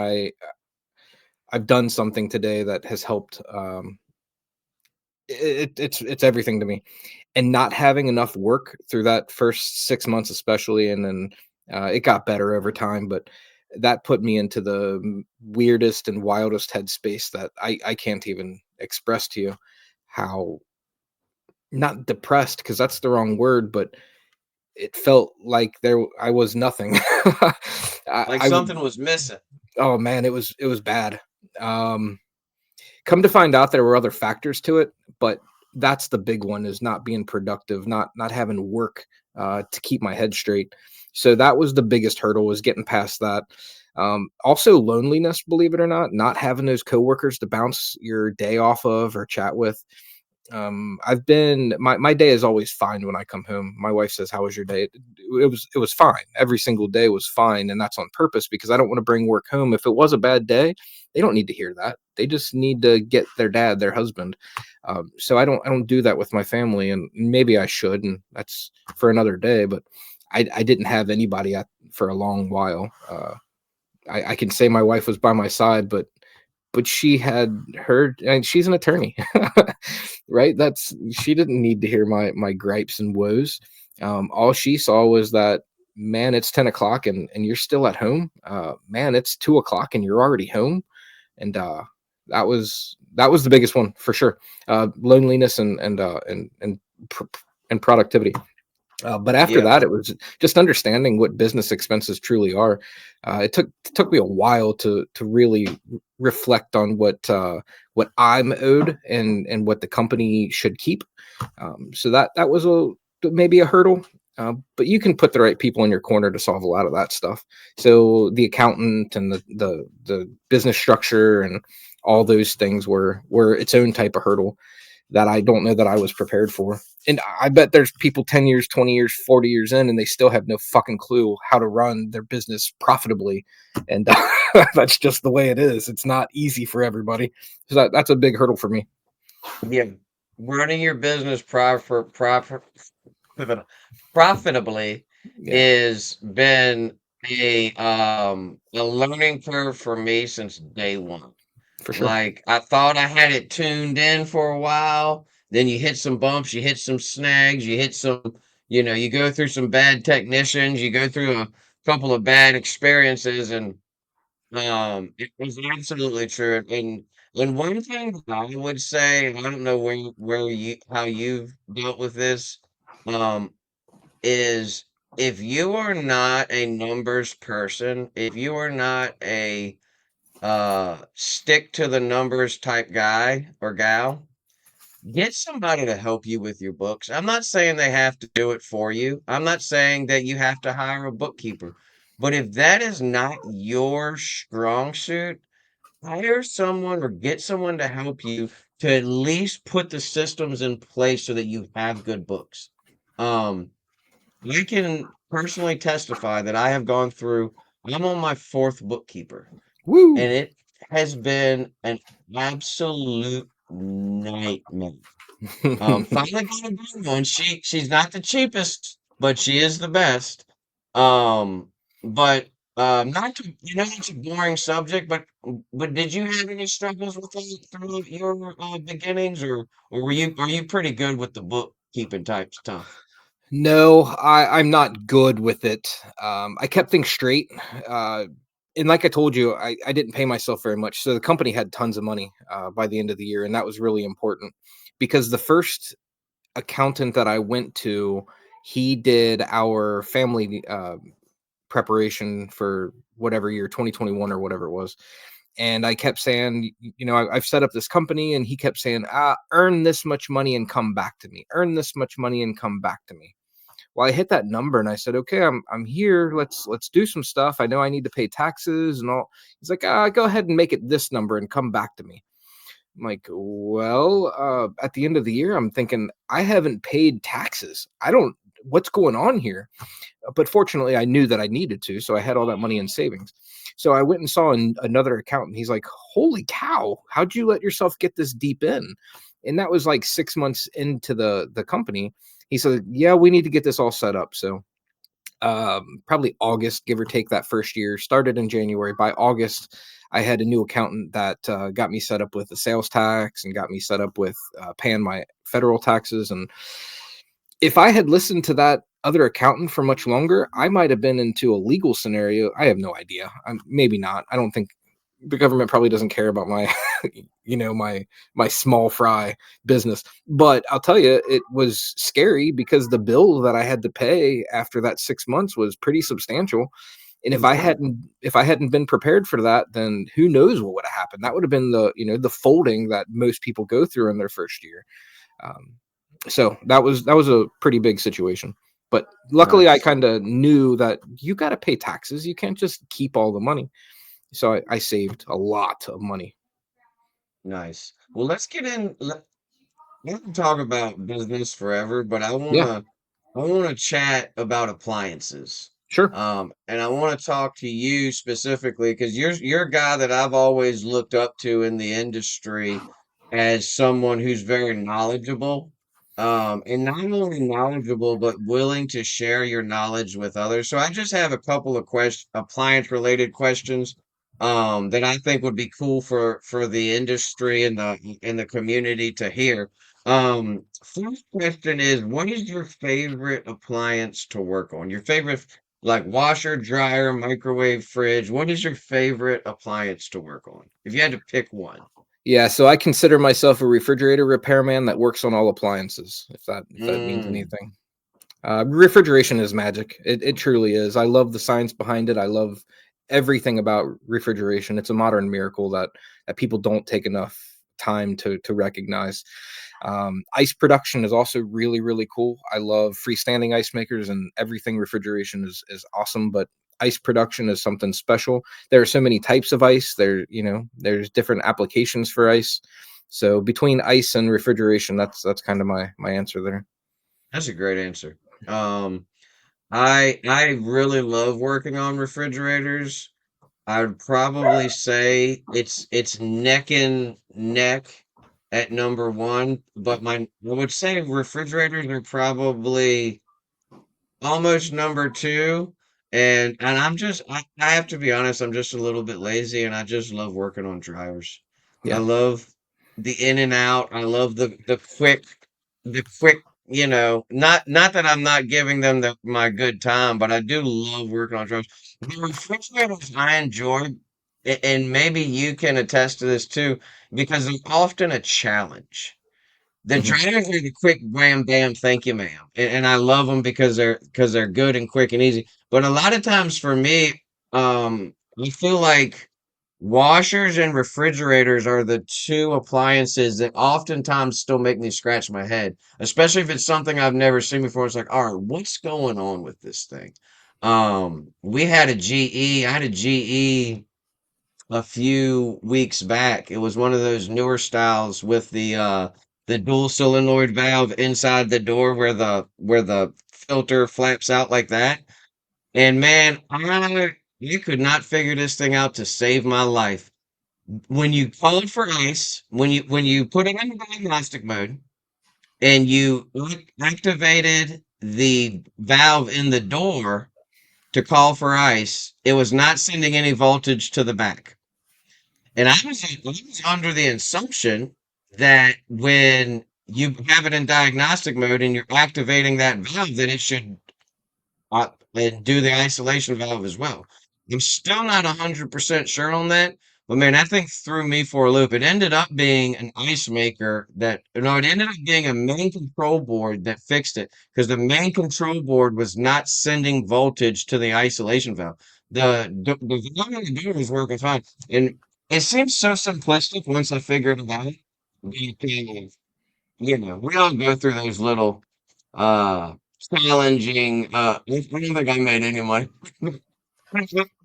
Speaker 3: I've done something today that has helped, it's everything to me. And not having enough work through that first 6 months, especially, and then it got better over time, but that put me into the weirdest and wildest headspace that I can't even express to you how, not depressed, because that's the wrong word, but it felt like I was nothing.
Speaker 2: Like
Speaker 3: I
Speaker 2: something was missing.
Speaker 3: Oh man, it was bad. Um, Come to find out there were other factors to it, but that's the big one, is not being productive, not having work to keep my head straight. So that was the biggest hurdle, was getting past that. Also loneliness, believe it or not having those coworkers to bounce your day off of or chat with. I've been my day is always fine when I come home. My wife says, "How was your day?" It was fine. Every single day was fine, and that's on purpose because I don't want to bring work home. If it was a bad day, they don't need to hear that. They just need to get their dad, their husband. So I don't do that with my family, and maybe I should, and that's for another day. But I didn't have anybody for a long while. I can say my wife was by my side, but she had heard, and she's an attorney. Right, she didn't need to hear my gripes and woes. All she saw was that, man, it's 10 o'clock and you're still at home. Man, it's 2 o'clock and you're already home. And that was the biggest one for sure. Loneliness pr- and productivity. But after
Speaker 2: Yeah.
Speaker 3: that, it was just understanding what business expenses truly are. It took me a while to really reflect on what I'm owed and what the company should keep. So that was maybe a hurdle. But you can put the right people in your corner to solve a lot of that stuff. So the accountant and the business structure and all those things were its own type of hurdle that I don't know that I was prepared for. And I bet there's people 10 years, 20 years, 40 years in, and they still have no fucking clue how to run their business profitably. And that's just the way it is. It's not easy for everybody. So that's a big hurdle for me.
Speaker 2: Yeah. Running your business profitably
Speaker 3: Yeah,
Speaker 2: is been a learning curve for me since day one.
Speaker 3: for sure.
Speaker 2: Like, I thought I had it tuned in for a while. Then you hit some bumps, you hit some snags, you go through some bad technicians, you go through a couple of bad experiences, and it was absolutely true. And one thing that I would say, and I don't know how you've dealt with this, um, is if you are not a numbers person, if you are not a stick to the numbers type guy or gal, get somebody to help you with your books. I'm not saying they have to do it for you. I'm not saying that you have to hire a bookkeeper. But if that is not your strong suit, hire someone or get someone to help you to at least put the systems in place so that you have good books. Um, I can personally testify that I have gone through, I'm on my fourth bookkeeper,
Speaker 3: Woo!
Speaker 2: and it has been an absolute nightmare. Finally got a good one. She's not the cheapest, but she is the best. Um, but not to, it's a boring subject, but did you have any struggles with that through your beginnings, or are you pretty good with the bookkeeping type stuff?
Speaker 3: No, I'm not good with it. I kept things straight. Uh, and like I told you, I didn't pay myself very much. So the company had tons of money by the end of the year. And that was really important because the first accountant that I went to, he did our family preparation for whatever year, 2021 or whatever it was. And I kept saying, I've set up this company, and he kept saying, earn this much money and come back to me. Earn this much money and come back to me. Well, I hit that number and I said, okay, I'm here. Let's do some stuff. I know I need to pay taxes and all. He's like, go ahead and make it this number and come back to me. I'm like, well, at the end of the year, I'm thinking I haven't paid taxes. I don't. What's going on here? But fortunately, I knew that I needed to, so I had all that money in savings. So I went and saw another accountant. He's like, "Holy cow! How'd you let yourself get this deep in?" And that was like 6 months into the company. He said, "Yeah, we need to get this all set up." So probably August, give or take, that first year. Started in January. By August, I had a new accountant that got me set up with the sales tax and got me set up with paying my federal taxes. And if I had listened to that other accountant for much longer, I might have been into a legal scenario. I have no idea. Maybe not. I don't think the government probably doesn't care about my, my small fry business. But I'll tell you, it was scary because the bill that I had to pay after that 6 months was pretty substantial. And if I
Speaker 2: Yeah.
Speaker 3: hadn't been prepared for that, then who knows what would have happened? That would have been the folding that most people go through in their first year. Um, so that was a pretty big situation. But luckily, I
Speaker 2: Nice.
Speaker 3: kind of knew that you got to pay taxes. You can't just keep all the money. So I saved a lot of money.
Speaker 2: Nice. Well, let's get in. We can talk about business forever, but
Speaker 3: Yeah,
Speaker 2: I wanna chat about appliances.
Speaker 3: sure.
Speaker 2: And I want to talk to you specifically because you're a guy that I've always looked up to in the industry as someone who's very knowledgeable. And not only knowledgeable, but willing to share your knowledge with others. So I just have a couple of appliance related questions that I think would be cool for the industry and the community to hear. First question is, what is your favorite appliance to work on? Your favorite, like, washer, dryer, microwave, fridge. What is your favorite appliance to work on? If you had to pick one.
Speaker 3: Yeah, so I consider myself a refrigerator repairman that works on all appliances, if that means
Speaker 2: Mm,
Speaker 3: anything. Refrigeration is magic. It truly is. I love the science behind it. I love everything about refrigeration. It's a modern miracle that people don't take enough time to recognize. Ice production is also really really cool. I love freestanding ice makers, and everything refrigeration is awesome. But ice production is something special. There are so many types of ice. There's different applications for ice. So between ice and refrigeration, that's kind of my answer there.
Speaker 2: that's a great answer. Um, I really love working on refrigerators. I would probably say it's neck and neck at number one, but I would say refrigerators are probably almost number two. And I have to be honest, I'm just a little bit lazy and I just love working on dryers. I
Speaker 3: Yeah.
Speaker 2: love the in and out. I love the quick, not that I'm not giving them my good time, but I do love working on dryers. The refrigerators I enjoy, and maybe you can attest to this too, because they're often a challenge. The
Speaker 3: Mhm.
Speaker 2: dryers are the quick wham bam, thank you, ma'am. And I love them because they're good and quick and easy. But a lot of times for me, I feel like washers and refrigerators are the two appliances that oftentimes still make me scratch my head, especially if it's something I've never seen before. It's like, all right, what's going on with this thing? We had a GE, I had a GE a few weeks back. It was one of those newer styles with the dual solenoid valve inside the door where the filter flaps out like that. And man, you could not figure this thing out to save my life. When you called for ice, when you put it in diagnostic mode and you activated the valve in the door to call for ice, it was not sending any voltage to the back. And I was under the assumption that when you have it in diagnostic mode and you're activating that valve, that it should and do the isolation valve as well. I'm still not 100% sure on that, but man, that thing threw me for a loop. It ended up being an ice maker that, no, it ended up being a main control board that fixed it because the main control board was not sending voltage to the isolation valve. The valve on the door was working fine. And it seems so simplistic once I figured it out. We all go through those little uh challenging I don't think I made any money. I don't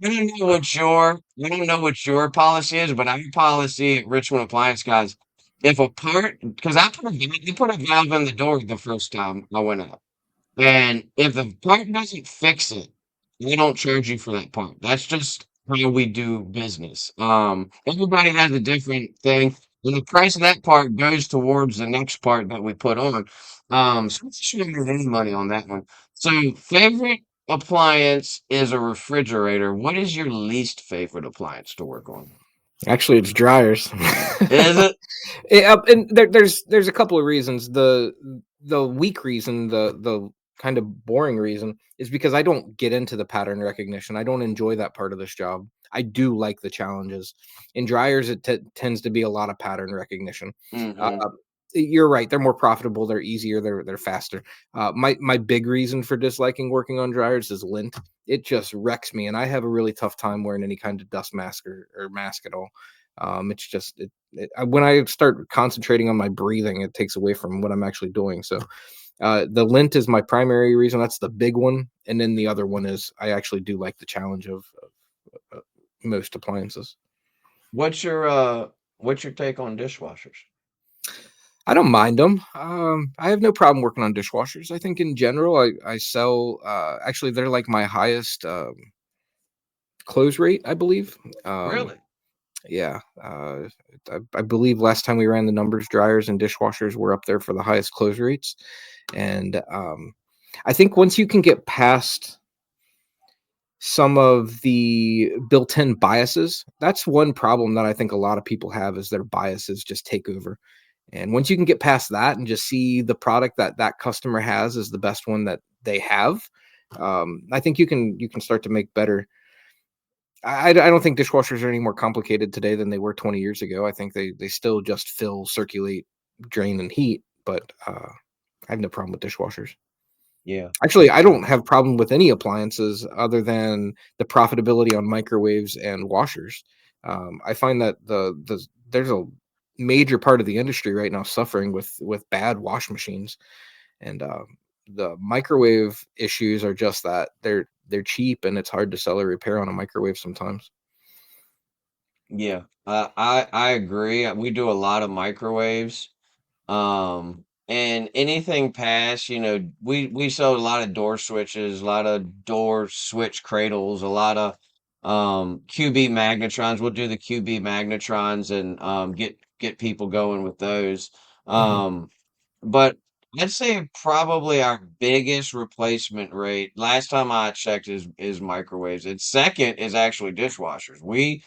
Speaker 2: know what your policy is, but our policy at Richmond Appliance guys, if a part because I put a valve in the door the first time I went out. And if the part doesn't fix it, they don't charge you for that part. That's just how we do business. Everybody has a different thing, and the price of that part goes towards the next part that we put on. So we shouldn't make any money on that one. So, favorite appliance is a refrigerator. What is your least favorite appliance to work on?
Speaker 3: Actually, it's dryers.
Speaker 2: Is it?
Speaker 3: And there's a couple of reasons. The weak reason, the kind of boring reason, is because I don't get into the pattern recognition. I don't enjoy that part of this job. I do like the challenges. In dryers, it tends to be a lot of pattern recognition. Uh,
Speaker 2: Hmm.
Speaker 3: you're right. They're more profitable. They're easier. They're faster. My big reason for disliking working on dryers is lint. It just wrecks me, and I have a really tough time wearing any kind of dust mask or mask at all. It's just when I start concentrating on my breathing, it takes away from what I'm actually doing. So the lint is my primary reason. That's the big one, and then the other one is I actually do like the challenge of most appliances.
Speaker 2: What's your what's your take on dishwashers?
Speaker 3: I don't mind them. I have no problem working on dishwashers. I think in general, I sell. Actually, they're like my highest close rate, I believe.
Speaker 2: Really?
Speaker 3: Yeah, I believe last time we ran the numbers, dryers and dishwashers were up there for the highest close rates. And I think once you can get past some of the built-in biases, that's one problem that I think a lot of people have is their biases just take over. And once you can get past that and just see the product that that customer has is the best one that they have, I think you can start to make better. I don't think dishwashers are any more complicated today than they were 20 years ago. I think they still just fill, circulate, drain, and heat. But I have no problem with dishwashers.
Speaker 2: Yeah.
Speaker 3: Actually, I don't have problem with any appliances other than the profitability on microwaves and washers. I find that there's a major part of the industry right now suffering with bad wash machines, and the microwave issues are just that they're cheap and it's hard to sell or repair on a microwave sometimes.
Speaker 2: Yeah, I agree. We do a lot of microwaves. And anything past, we sell a lot of door switches, a lot of door switch cradles, a lot of QB magnetrons. We'll do the QB magnetrons and get people going with those.
Speaker 3: Mhm.
Speaker 2: But I'd say probably our biggest replacement rate, last time I checked, is microwaves. And second is actually dishwashers. We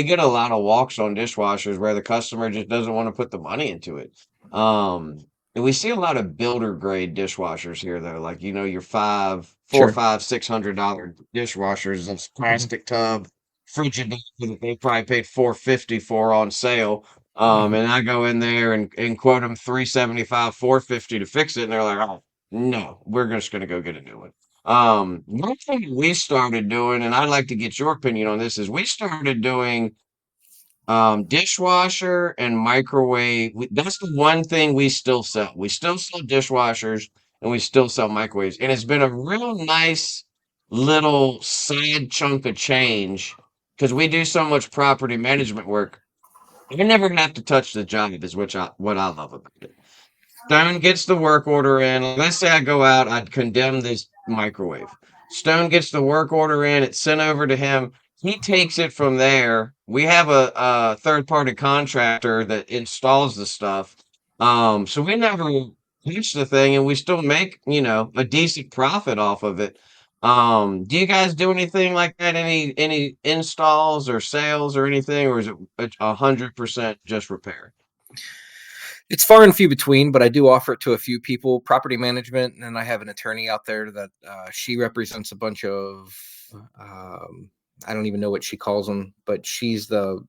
Speaker 2: get a lot of walks on dishwashers where the customer just doesn't want to put the money into it. Um, and we see a lot of builder grade dishwashers here though, like your four,
Speaker 3: Sure.
Speaker 2: five, $600 dishwashers, this
Speaker 3: Mhm.
Speaker 2: plastic tub, Frigidaire that they probably paid 450 for on sale.
Speaker 3: Mhm.
Speaker 2: And I go in there and quote them 375, 450 to fix it, and they're like, "Oh no, we're just gonna go get a new one." One thing we started doing, and I'd like to get your opinion on this, is we started doing dishwasher and microwave. That's the one thing we still sell. We still sell dishwashers and we still sell microwaves. And it's been a real nice little side chunk of change because we do so much property management work. I never have to touch the job, is what I love about it. Stone gets the work order in. Like, let's say I go out, I'd condemn this microwave. Stone gets the work order in, it's sent over to him. He takes it from there. We have a third party contractor that installs the stuff. So we never touch the thing and we still make, a decent profit off of it. Do you guys do anything like that? Any installs or sales or anything, or is it 100% just repair?
Speaker 3: It's far and few between, but I do offer it to a few people. Property management, and I have an attorney out there that she represents a bunch of. Um, I don't even know what she calls them, but she's the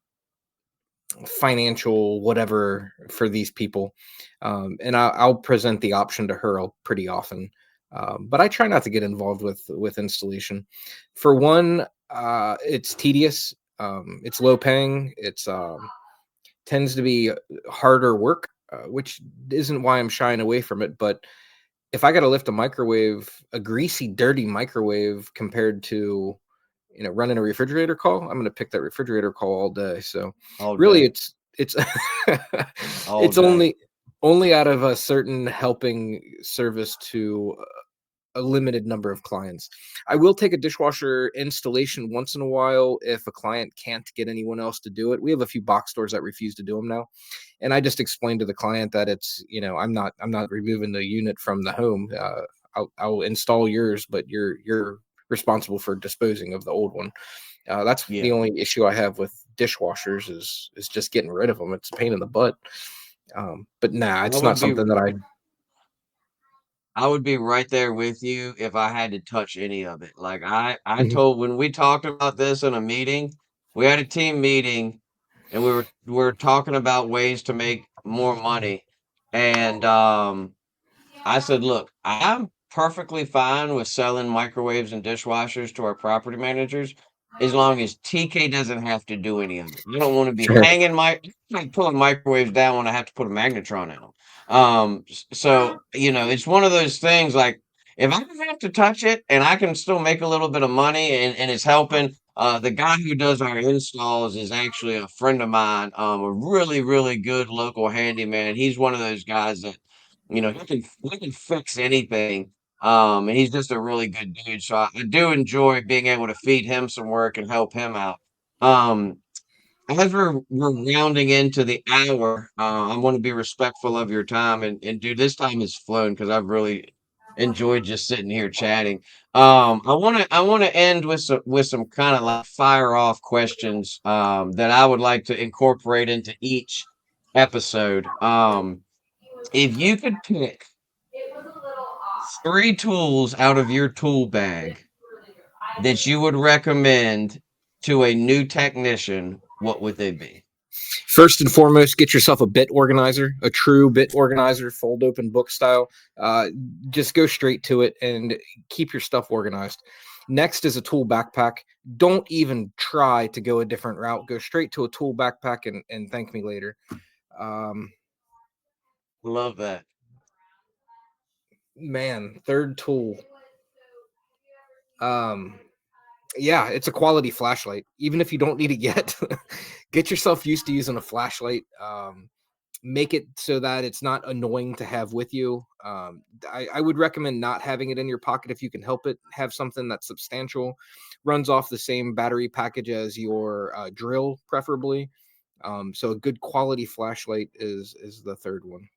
Speaker 3: financial whatever for these people, and I'll present the option to her pretty often. But I try not to get involved with installation. For one, it's tedious. It's low paying. It's tends to be harder work, which isn't why I'm shying away from it. But if I got to lift a microwave, a greasy, dirty microwave, compared to running a refrigerator call, I'm going to pick that refrigerator call all day. So
Speaker 2: All
Speaker 3: really,
Speaker 2: day.
Speaker 3: it's
Speaker 2: All
Speaker 3: it's
Speaker 2: day.
Speaker 3: only out of a certain helping service to a limited number of clients. I will take a dishwasher installation once in a while if a client can't get anyone else to do it. We have a few box stores that refuse to do them now, and I just explained to the client that it's I'm not removing the unit from the home. I'll install yours, but you're responsible for disposing of the old one. That's the
Speaker 2: Yeah.
Speaker 3: only issue I have with dishwashers is just getting rid of them. It's a pain in the butt. But nah,
Speaker 2: I
Speaker 3: it's
Speaker 2: would
Speaker 3: not
Speaker 2: be
Speaker 3: something that
Speaker 2: I would be right there with you if I had to touch any of it. Like I
Speaker 3: Mhm.
Speaker 2: told when we talked about this in a meeting, we had a team meeting and we were talking about ways to make more money. And I said, look, I'm perfectly fine with selling microwaves and dishwashers to our property managers as long as TK doesn't have to do any of it. I don't want to be
Speaker 3: Sure.
Speaker 2: hanging like pulling microwaves down when I have to put a magnetron in them. So it's one of those things like if I don't have to touch it and I can still make a little bit of money and it's helping. The guy who does our installs is actually a friend of mine, a really, really good local handyman. He's one of those guys that he can fix anything. And he's just a really good dude. So I do enjoy being able to feed him some work and help him out. Um, as we're rounding into the hour, I want to be respectful of your time and dude, this time has flown because I've really enjoyed just sitting here chatting. I want to end with some kind of like fire off questions that I would like to incorporate into each episode. If you could pick three tools out of your tool bag that you would recommend to a new technician, what would they be?
Speaker 3: First and foremost, get yourself a bit organizer, a true bit organizer, fold open book style. Uh, just go straight to it and keep your stuff organized. Next is a tool backpack. Don't even try to go a different route. Go straight to a tool backpack and thank me later. Um,
Speaker 2: Love that.
Speaker 3: Man, third tool. Um, yeah, it's a quality flashlight. Even if you don't need it yet, get yourself used to using a flashlight. Make it so that it's not annoying to have with you. I would recommend not having it in your pocket if you can help it. Have something that's substantial, runs off the same battery package as your drill, preferably. So a good quality flashlight is the third one.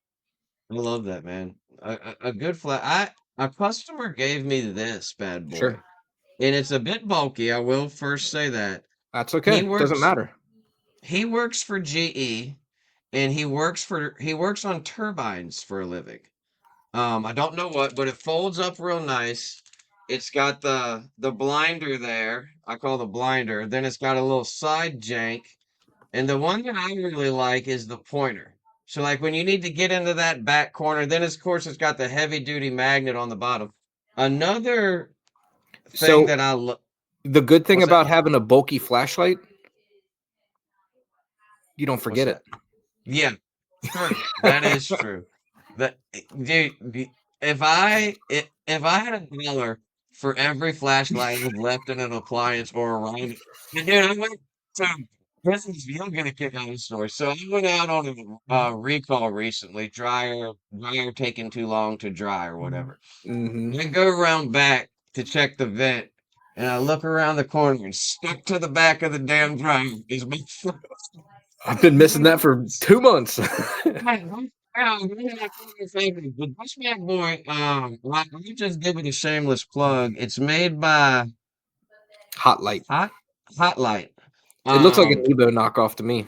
Speaker 2: I love that, man. A good flat. A customer gave me this bad
Speaker 3: Sure,
Speaker 2: boy, and it's a bit bulky. I will first say that
Speaker 3: that's
Speaker 2: he
Speaker 3: okay. Doesn't
Speaker 2: works.
Speaker 3: matter.
Speaker 2: He works for GE, and he works on turbines for a living. I don't know what, but it folds up real nice. It's got the blinder there. I call the blinder. Then it's got a little side jank. And the one that I really like is the pointer. So like when you need to get into that back corner, then of course it's got the heavy duty magnet on the bottom. Another thing
Speaker 3: So
Speaker 2: that I love,
Speaker 3: the good thing
Speaker 2: what's that?
Speaker 3: about having a bulky flashlight, you don't
Speaker 2: What's
Speaker 3: forget it.
Speaker 2: that? Yeah, true. That is true. That dude, if I had $1 for every flashlight I've left in an appliance or around it, and dude, I went to you're gonna kick out this story. So I went out on a recall recently, dryer taking too long to dry or whatever.
Speaker 3: Mm-hmm.
Speaker 2: I go around back to check the vent, and I look around the corner and stuck to the back of the damn dryer is my
Speaker 3: I've been missing that for 2 months.
Speaker 2: Hey, but this bad boy, like, let me just give it a shameless plug. It's made by
Speaker 3: Hot light.
Speaker 2: Hot Light.
Speaker 3: It looks like an
Speaker 2: Um,
Speaker 3: Evo knockoff to me.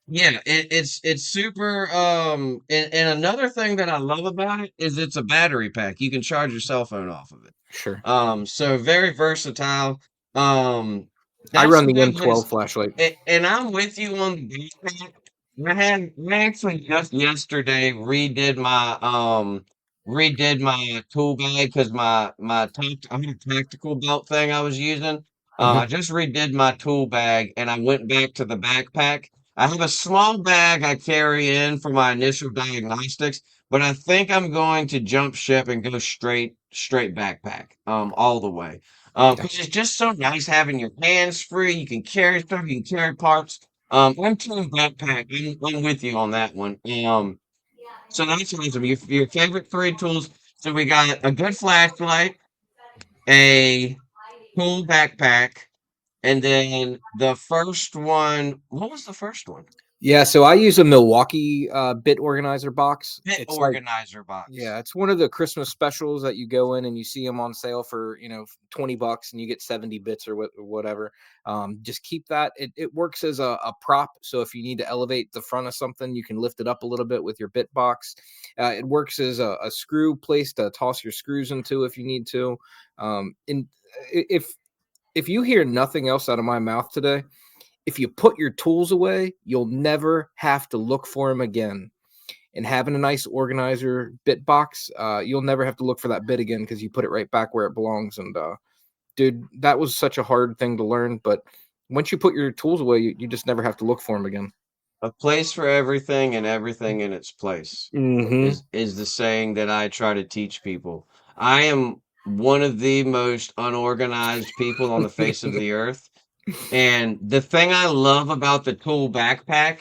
Speaker 2: yeah, it's super. And another thing that I love about it is it's a battery pack. You can charge your cell phone off of it.
Speaker 3: Sure.
Speaker 2: So very versatile. Um,
Speaker 3: I
Speaker 2: that's
Speaker 3: run
Speaker 2: the
Speaker 3: the
Speaker 2: good
Speaker 3: M12
Speaker 2: news.
Speaker 3: flashlight.
Speaker 2: And I'm with you on the backpack. I actually just yesterday redid my tool bag because I had a tactical belt thing I was using. I
Speaker 3: Mhm.
Speaker 2: just redid my tool bag and I went back to the backpack. I have a small bag I carry in for my initial diagnostics, but I think I'm going to jump ship and go straight backpack, all the way.
Speaker 3: Yeah.
Speaker 2: Because it's just so nice having your hands free. You can carry stuff, you can carry parts. I'm team backpack. I'm with you on that one. So that's awesome. Your favorite three tools. So we got a good flashlight, a cool backpack, and then the first one. What was the first one?
Speaker 3: Yeah, so I use a Milwaukee bit organizer box.
Speaker 2: Bit
Speaker 3: It's like,
Speaker 2: organizer box.
Speaker 3: yeah, it's one of the Christmas specials that you go in and you see them on sale for, $20 and you get 70 bits or whatever. Just keep that. It works as a prop. So if you need to elevate the front of something, you can lift it up a little bit with your bit box. It works as a screw place to toss your screws into if you need to. And if you hear nothing else out of my mouth today, if you put your tools away, you'll never have to look for them again. And having a nice organizer bit box, you'll never have to look for that bit again because you put it right back where it belongs. And dude, that was such a hard thing to learn. But once you put your tools away, you just never have to look for them again.
Speaker 2: A place for everything and everything in its place
Speaker 3: Mm-hmm.
Speaker 2: is the saying that I try to teach people. I am one of the most unorganized people on the face of the earth. And the thing I love about the tool backpack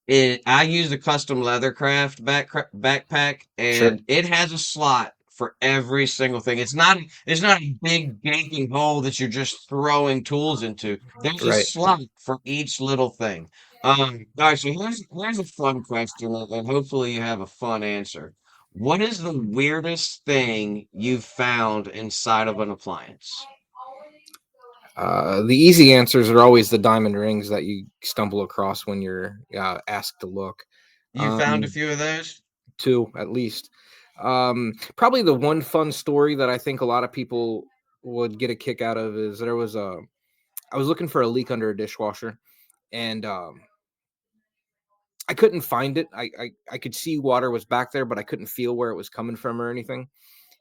Speaker 2: is I use a custom leathercraft backpack,
Speaker 3: Sure.
Speaker 2: and it has a slot for every single thing. It's not a big gaping hole that you're just throwing tools into. There's a
Speaker 3: Right.
Speaker 2: slot for each little thing. All right, so here's a fun question, and hopefully you have a fun answer. What is the weirdest thing you've found inside of an appliance?
Speaker 3: The easy answers are always the diamond rings that you stumble across when you're asked to look.
Speaker 2: You found a
Speaker 3: Um,
Speaker 2: few of those?
Speaker 3: Two at least. Probably the one fun story that I think a lot of people would get a kick out of is I was looking for a leak under a dishwasher, and I couldn't find it. I could see water was back there, but I couldn't feel where it was coming from or anything.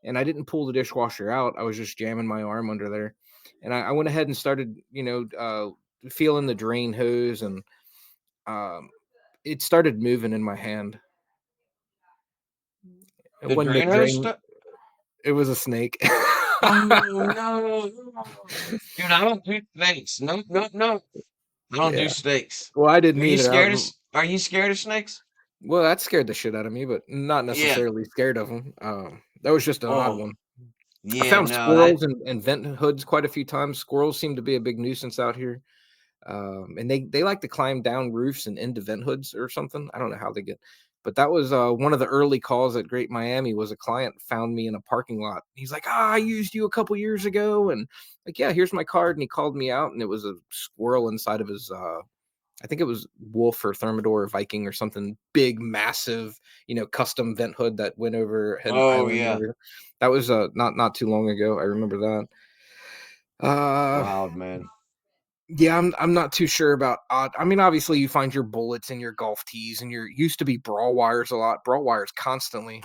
Speaker 3: And I didn't pull the dishwasher out. I was just jamming my arm under there, and I went ahead and started, feeling the drain hose, and um, it started moving in my hand. It
Speaker 2: The
Speaker 3: wasn't a
Speaker 2: drain hose
Speaker 3: drain;
Speaker 2: stuff?
Speaker 3: it was a snake.
Speaker 2: Oh no. Dude, I don't do snakes. No, no, no. I don't do
Speaker 3: Yeah.
Speaker 2: snakes.
Speaker 3: Well, I didn't either.
Speaker 2: Are you scared of snakes?
Speaker 3: Well, that scared the shit out of me, but not
Speaker 2: Yeah.
Speaker 3: necessarily scared of them. That was just an odd
Speaker 2: Oh,
Speaker 3: one. I
Speaker 2: yeah,
Speaker 3: found
Speaker 2: no, that
Speaker 3: squirrels and vent hoods quite a few times. Squirrels seem to be a big nuisance out here. And they like to climb down roofs and into vent hoods or something. I don't know how they get, but that was one of the early calls at Great Miami. Was a client found me in a parking lot. He's like, I used you a couple years ago, and like, yeah, here's my card. And he called me out, and it was a squirrel inside of his. I think it was Wolf or Thermidor or Viking or something big, massive, custom vent hood that went over an
Speaker 2: oh
Speaker 3: island and
Speaker 2: yeah.
Speaker 3: everything. That was not too long ago. I remember that. Uh,
Speaker 2: Wild man.
Speaker 3: Yeah, I'm not too sure about I mean, obviously you find your bullets and your golf tees and your used to be brawl wires a lot, brawl wires constantly.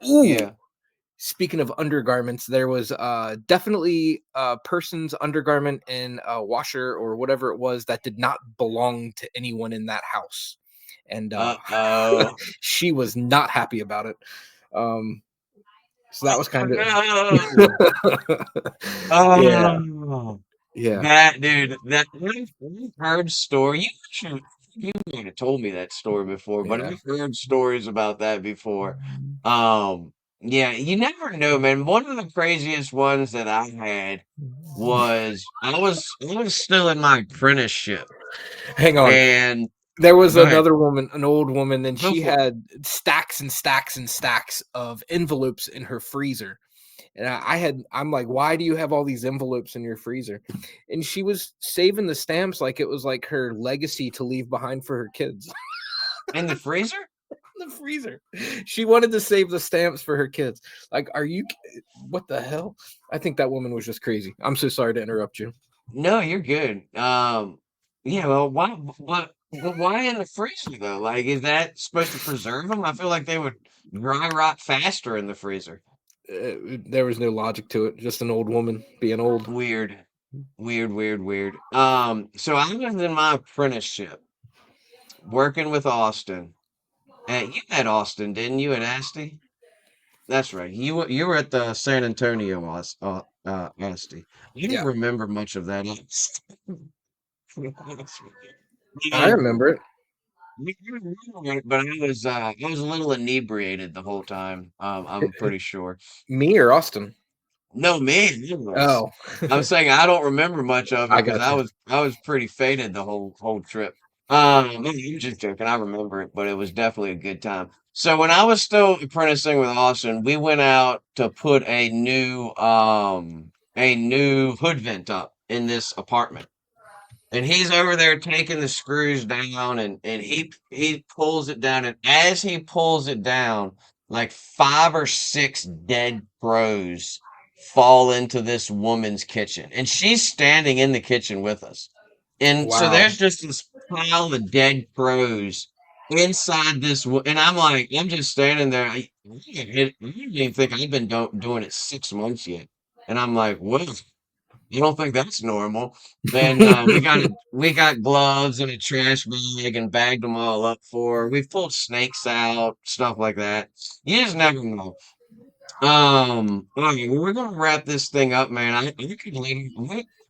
Speaker 3: Ooh,
Speaker 2: Yeah.
Speaker 3: speaking of undergarments, there was definitely a person's undergarment in a washer or whatever it was that did not belong to anyone in that house. And
Speaker 2: Uh-oh.
Speaker 3: she was not happy about it. Um so that was kind
Speaker 2: No.
Speaker 3: of yeah,
Speaker 2: Oh.
Speaker 3: yeah,
Speaker 2: That dude, that I've heard story. You might have told me that story before, but
Speaker 3: yeah.
Speaker 2: I've heard stories about that before. Um, yeah, you never know, man. One of the craziest ones that I had was I was still in my apprenticeship,
Speaker 3: Hang on.
Speaker 2: and
Speaker 3: There was
Speaker 2: go ahead,
Speaker 3: another woman, an old woman, and
Speaker 2: go
Speaker 3: she
Speaker 2: for it.
Speaker 3: had stacks and stacks and stacks of envelopes in her freezer. And I'm like, why do you have all these envelopes in your freezer? And she was saving the stamps like it was like her legacy to leave behind for her kids.
Speaker 2: In the freezer?
Speaker 3: The freezer. She wanted to save the stamps for her kids. Like, what the hell? I think that woman was just crazy. I'm so sorry to interrupt you.
Speaker 2: No, you're good. Yeah, well, why in the freezer though? Like, is that supposed to preserve them? I feel like they would dry rot faster in the freezer.
Speaker 3: There was no logic to it. Just an old woman being old.
Speaker 2: Weird, weird. So I was in my apprenticeship working with Austin. You met Austin, didn't you, at Asti? That's right. You were at the San Antonio Asti. I don't
Speaker 3: Yeah,
Speaker 2: remember much of that.
Speaker 3: I
Speaker 2: Um,
Speaker 3: remember it.
Speaker 2: but I was a little inebriated the whole time. I'm pretty sure.
Speaker 3: Me or Austin?
Speaker 2: No, man, it was.
Speaker 3: Oh,
Speaker 2: I'm saying I don't remember much of it
Speaker 3: I
Speaker 2: because
Speaker 3: got
Speaker 2: I
Speaker 3: you.
Speaker 2: was I was pretty faded the whole trip. No, I'm just joking. I remember it, but it was definitely a good time. So when I was still apprenticing with Austin, we went out to put a new hood vent up in this apartment. And he's over there taking the screws down and he pulls it down. And as he pulls it down, like 5 or 6 dead crows fall into this woman's kitchen. And she's standing in the kitchen with us. And so
Speaker 3: Wow.
Speaker 2: there's just this pile of dead crows inside this. And I'm like, I'm just standing there. I didn't even think I'd been doing it 6 months yet. And I'm like, well, you don't think that's normal? Then we got gloves and a trash bag and bagged them all up for her. We've pulled snakes out, stuff like that. You just never know. All right, well, we're gonna wrap this thing up, man. I could leave.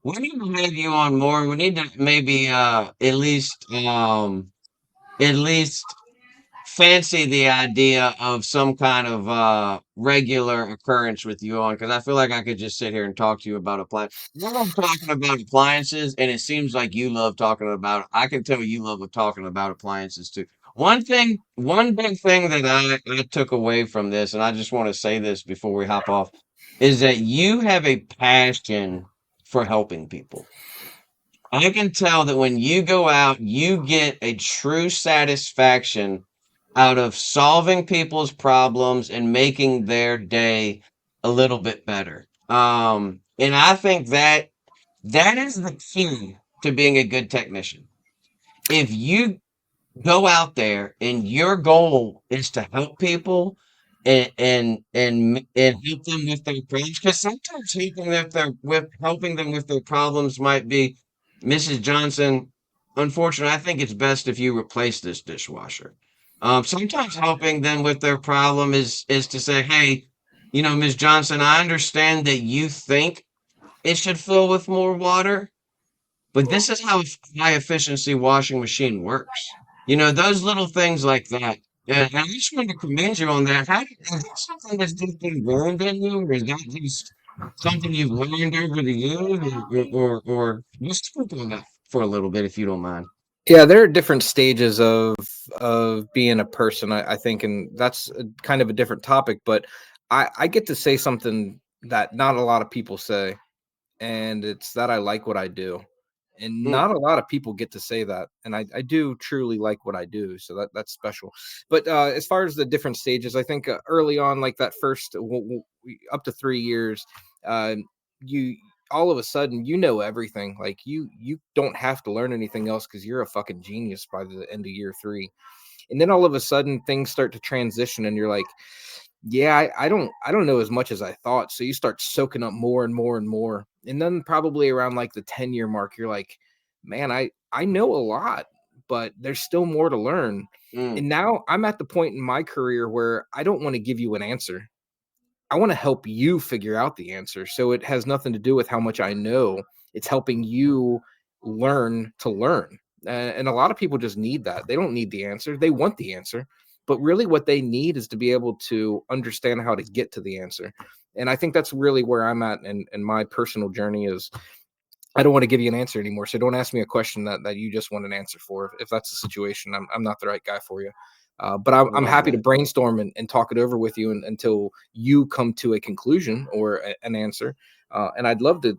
Speaker 2: We need to have you on more. We need to maybe at least fancy the idea of some kind of regular occurrence with you on because I feel like I could just sit here and talk to you about appliances. I love talking about appliances, and it seems like you love talking about. I can tell you love talking about appliances too. One big thing that I took away from this, and I just want to say this before we hop off, is that you have a passion for helping people. I can tell that when you go out, you get a true satisfaction out of solving people's problems and making their day a little bit better. And I think that is the key to being a good technician. If you go out there and your goal is to help people and help them with their problems because sometimes helping them with their problems might be Mrs. Johnson, unfortunately I think it's best if you replace this dishwasher. Sometimes helping them with their problem is to say, hey, Ms. Johnson, I understand that you think it should fill with more water, but this is how high efficiency washing machine works. Those little things like that. And I just wanted to commend you on that. Is that something that's just been ingrained in you, or is that just something you've learned over the years, or just speak on that for a little bit, if you don't mind.
Speaker 3: Yeah, there are different stages of being a person, I think, and that's kind of a different topic. But I get to say something that not a lot of people say, and it's that I like what I do. And
Speaker 2: Mm,
Speaker 3: not a lot of people get to say that. And I do truly like what I do. So that's special. But as far as the different stages, I think early on, like that first up to 3 years, uh, you all of a sudden you know everything. Like you don't have to learn anything else because you're a fucking genius by the end of year 3. And then all of a sudden things start to transition and you're like, yeah, I don't know as much as I thought. So you start soaking up more and more and more. And then probably around like the 10-year mark, you're like, man, I know a lot, but there's still more to learn.
Speaker 2: Mm,
Speaker 3: And now I'm at the point in my career where I don't want to give you an answer. I want to help you figure out the answer. So it has nothing to do with how much I know. It's helping you learn to learn. And a lot of people just need that. They don't need the answer. They want the answer. But really what they need is to be able to understand how to get to the answer. And I think that's really where I'm at in my personal journey is I don't want to give you an answer anymore. So don't ask me a question that you just want an answer for. If that's the situation, I'm not the right guy for you. But
Speaker 2: I
Speaker 3: I'm
Speaker 2: love
Speaker 3: happy to
Speaker 2: that.
Speaker 3: brainstorm and talk it over with you until you come to a conclusion or an answer. And I'd love to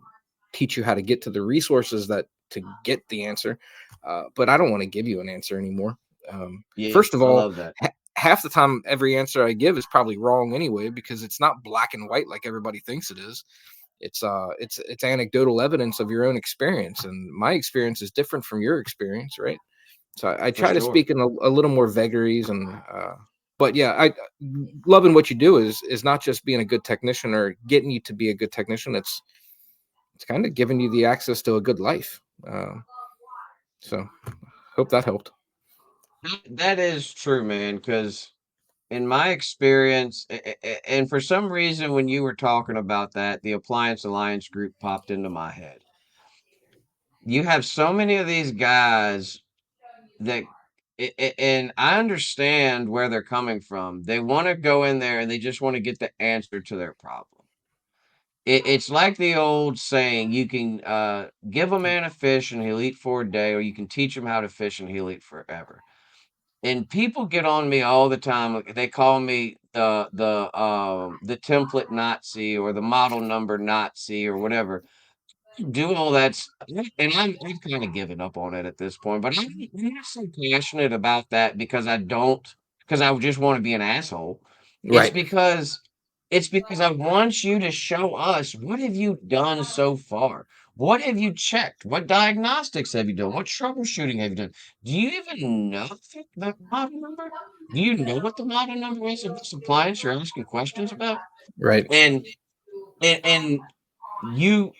Speaker 3: teach you how to get to the resources that to get the answer. But I don't want to give you an answer anymore.
Speaker 2: Yeah,
Speaker 3: First of
Speaker 2: I
Speaker 3: all,
Speaker 2: love that.
Speaker 3: half the time, every answer I give is probably wrong anyway, because it's not black and white like everybody thinks it is. It's anecdotal evidence of your own experience, and my experience is different from your experience, right? So I
Speaker 2: For
Speaker 3: try to
Speaker 2: sure.
Speaker 3: speak in a little more vagaries, and but yeah, I loving what you do is not just being a good technician or getting you to be a good technician. It's kind of giving you the access to a good life. So hope that helped.
Speaker 2: That is true, man. Because in my experience, and for some reason, when you were talking about that, the Appliance Alliance group popped into my head. You have so many of these guys that, and I understand where they're coming from. They want to go in there and they just want to get the answer to their problem. It's like the old saying, you can give a man a fish and he'll eat for a day, or you can teach him how to fish and he'll eat forever. And people get on me all the time. They call me the template Nazi or the model number Nazi or whatever. Do all that and I've kind of given up on it at this point, but I'm not so passionate about that because I just want to be an asshole. It's
Speaker 3: Right,
Speaker 2: because it's because I want you to show us, what have you done so far? What have you checked? What diagnostics have you done? What troubleshooting have you done? Do you even know the model number? Do you know what the model number is of this appliance you're asking questions about?
Speaker 3: right.
Speaker 2: And and you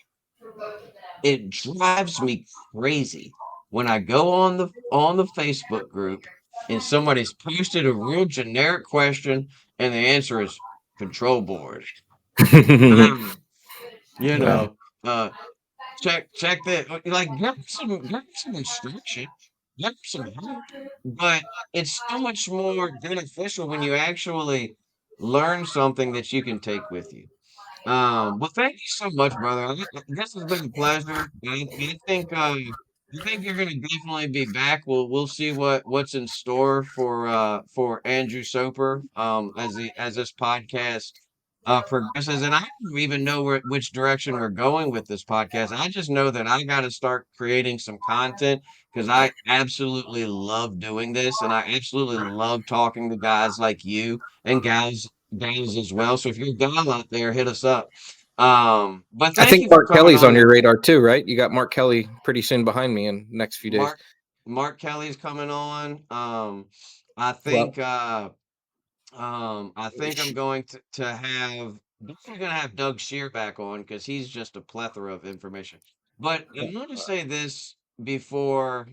Speaker 2: it drives me crazy when I go on the Facebook group and somebody's posted a real generic question and the answer is control board. Um, you
Speaker 3: Yeah.
Speaker 2: know, uh, check that. Like, give me some instruction, give me some help. But it's so much more beneficial when you actually learn something that you can take with you. Well, thank you so much, brother. This has been a pleasure. I think you're gonna definitely be back. We'll see what's in store for Andrew Soper as this podcast progresses. And I don't even know which direction we're going with this podcast. I just know that I got to start creating some content because I absolutely love doing this, and I absolutely love talking to guys like you and gals as well. So if you're a gal out there, hit us up. But
Speaker 3: I
Speaker 2: thank
Speaker 3: think
Speaker 2: you for
Speaker 3: Mark
Speaker 2: coming
Speaker 3: Kelly's
Speaker 2: on.
Speaker 3: on your radar too, right? You got Mark Kelly pretty soon behind me in the next few days.
Speaker 2: Mark Mark Kelly's coming on. I
Speaker 3: Well,
Speaker 2: think I think I'm going to have definitely gonna have Doug Shear back on because he's just a plethora of information. But I want to say this before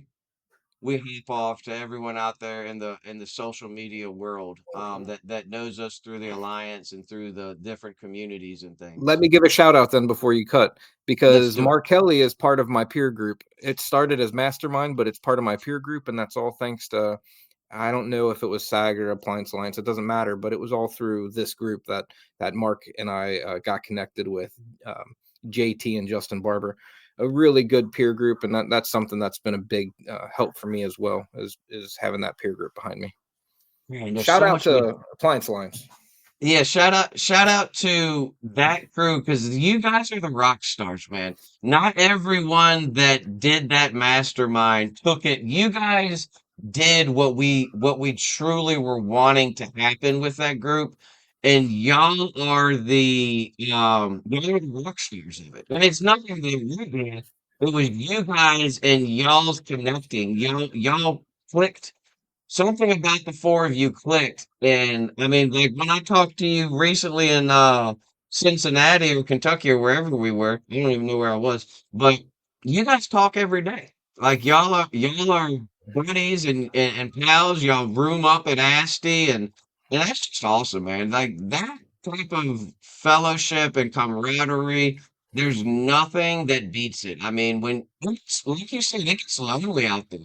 Speaker 2: we hop off to everyone out there in the social media world that knows us through the alliance and through the different communities and
Speaker 3: let
Speaker 2: things.
Speaker 3: me give a shout out then before you cut,
Speaker 2: Let's
Speaker 3: because
Speaker 2: do it.
Speaker 3: Mark Kelly is part of my peer group. It started as mastermind, but it's part of my peer group, and that's all thanks to I don't know if it was SAG or Appliance Alliance. It doesn't matter, but it was all through this group that Mark and I got connected with. JT and Justin Barber, a really good peer group, and that's something that's been a big help for me as well, is having that peer group behind me.
Speaker 2: Man, there's
Speaker 3: Shout
Speaker 2: so
Speaker 3: out
Speaker 2: much we
Speaker 3: to Appliance Alliance.
Speaker 2: Yeah, shout out to that crew because you guys are the rock stars, man. Not everyone that did that mastermind took it. You guys did what we truly were wanting to happen with that group. and y'all are y'all are the rock stars of it. And it's nothing that you did. It was you guys and y'all's connecting. Y'all clicked. Something about the four of you clicked. And I mean, like when I talked to you recently in Cincinnati or Kentucky or wherever we were, I don't even know where I was, but you guys talk every day. Like y'all are buddies and pals. Y'all room up at Asti, and that's just awesome, man. Like that type of fellowship and camaraderie, there's nothing that beats it. I mean, like you said, it gets lonely out there.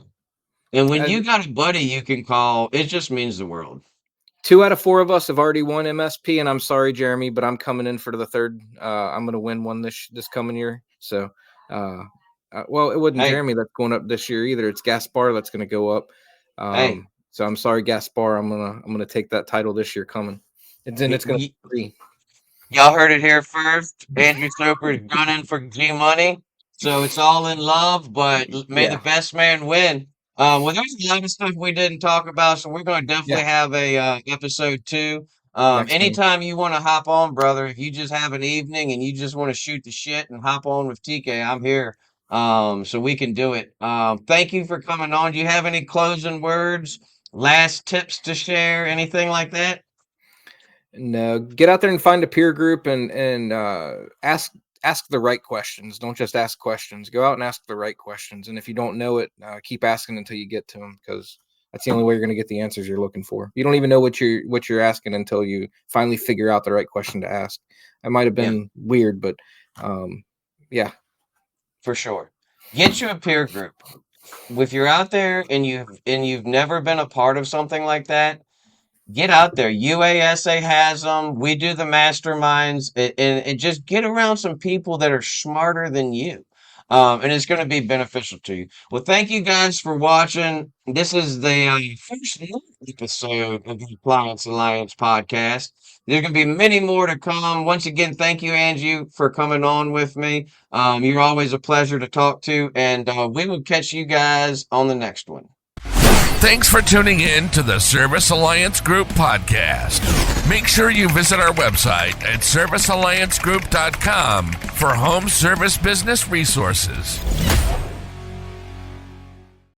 Speaker 2: And when you
Speaker 3: And
Speaker 2: got a buddy you can call, it just means the world.
Speaker 3: 2 out of 4 of us have already won MSP, and I'm sorry, Jeremy, but I'm coming in for the third. I'm going to win one this coming year. So, well, it wasn't
Speaker 2: Hey,
Speaker 3: Jeremy that's going up this year either. It's Gaspar that's going to go up.
Speaker 2: hey,
Speaker 3: So I'm sorry, Gaspar. I'm gonna take that title this year coming. And then
Speaker 2: y-
Speaker 3: it's going to
Speaker 2: y-
Speaker 3: be free.
Speaker 2: y'all heard it here first. Andrew Soper's gunning for G Money. So it's all in love, but may the
Speaker 3: Yeah,
Speaker 2: best man win. Well, there's a lot of stuff we didn't talk about, so we're going to definitely
Speaker 3: yeah.
Speaker 2: have a episode 2.
Speaker 3: Next time.
Speaker 2: Anytime you want to hop on, brother, if you just have an evening and you just want to shoot the shit and hop on with TK, I'm here. So we can do it. Thank you for coming on. Do you have any closing words, last tips to share, anything like that?
Speaker 3: No, get out there and find a peer group and ask the right questions. Don't just ask questions. Go out and ask the right questions. And if you don't know it, keep asking until you get to them, because that's the only way you're going to get the answers you're looking for. You don't even know what you're asking until you finally figure out the right question to ask. That might have
Speaker 2: Yeah.
Speaker 3: been weird, but yeah.
Speaker 2: For sure. Get you a peer group. If you're out there and you've never been a part of something like that, get out there. UASA has them. We do the masterminds, and just get around some people that are smarter than you. And it's going to be beneficial to you. Well, thank you guys for watching. This is the first episode of the Appliance Alliance podcast. There's going to be many more to come. Once again, thank you, Angie, for coming on with me. You're always a pleasure to talk to, and we will catch you guys on the next one.
Speaker 1: Thanks for tuning in to the Service Alliance Group podcast. Make sure you visit our website at servicealliancegroup.com for home service business resources.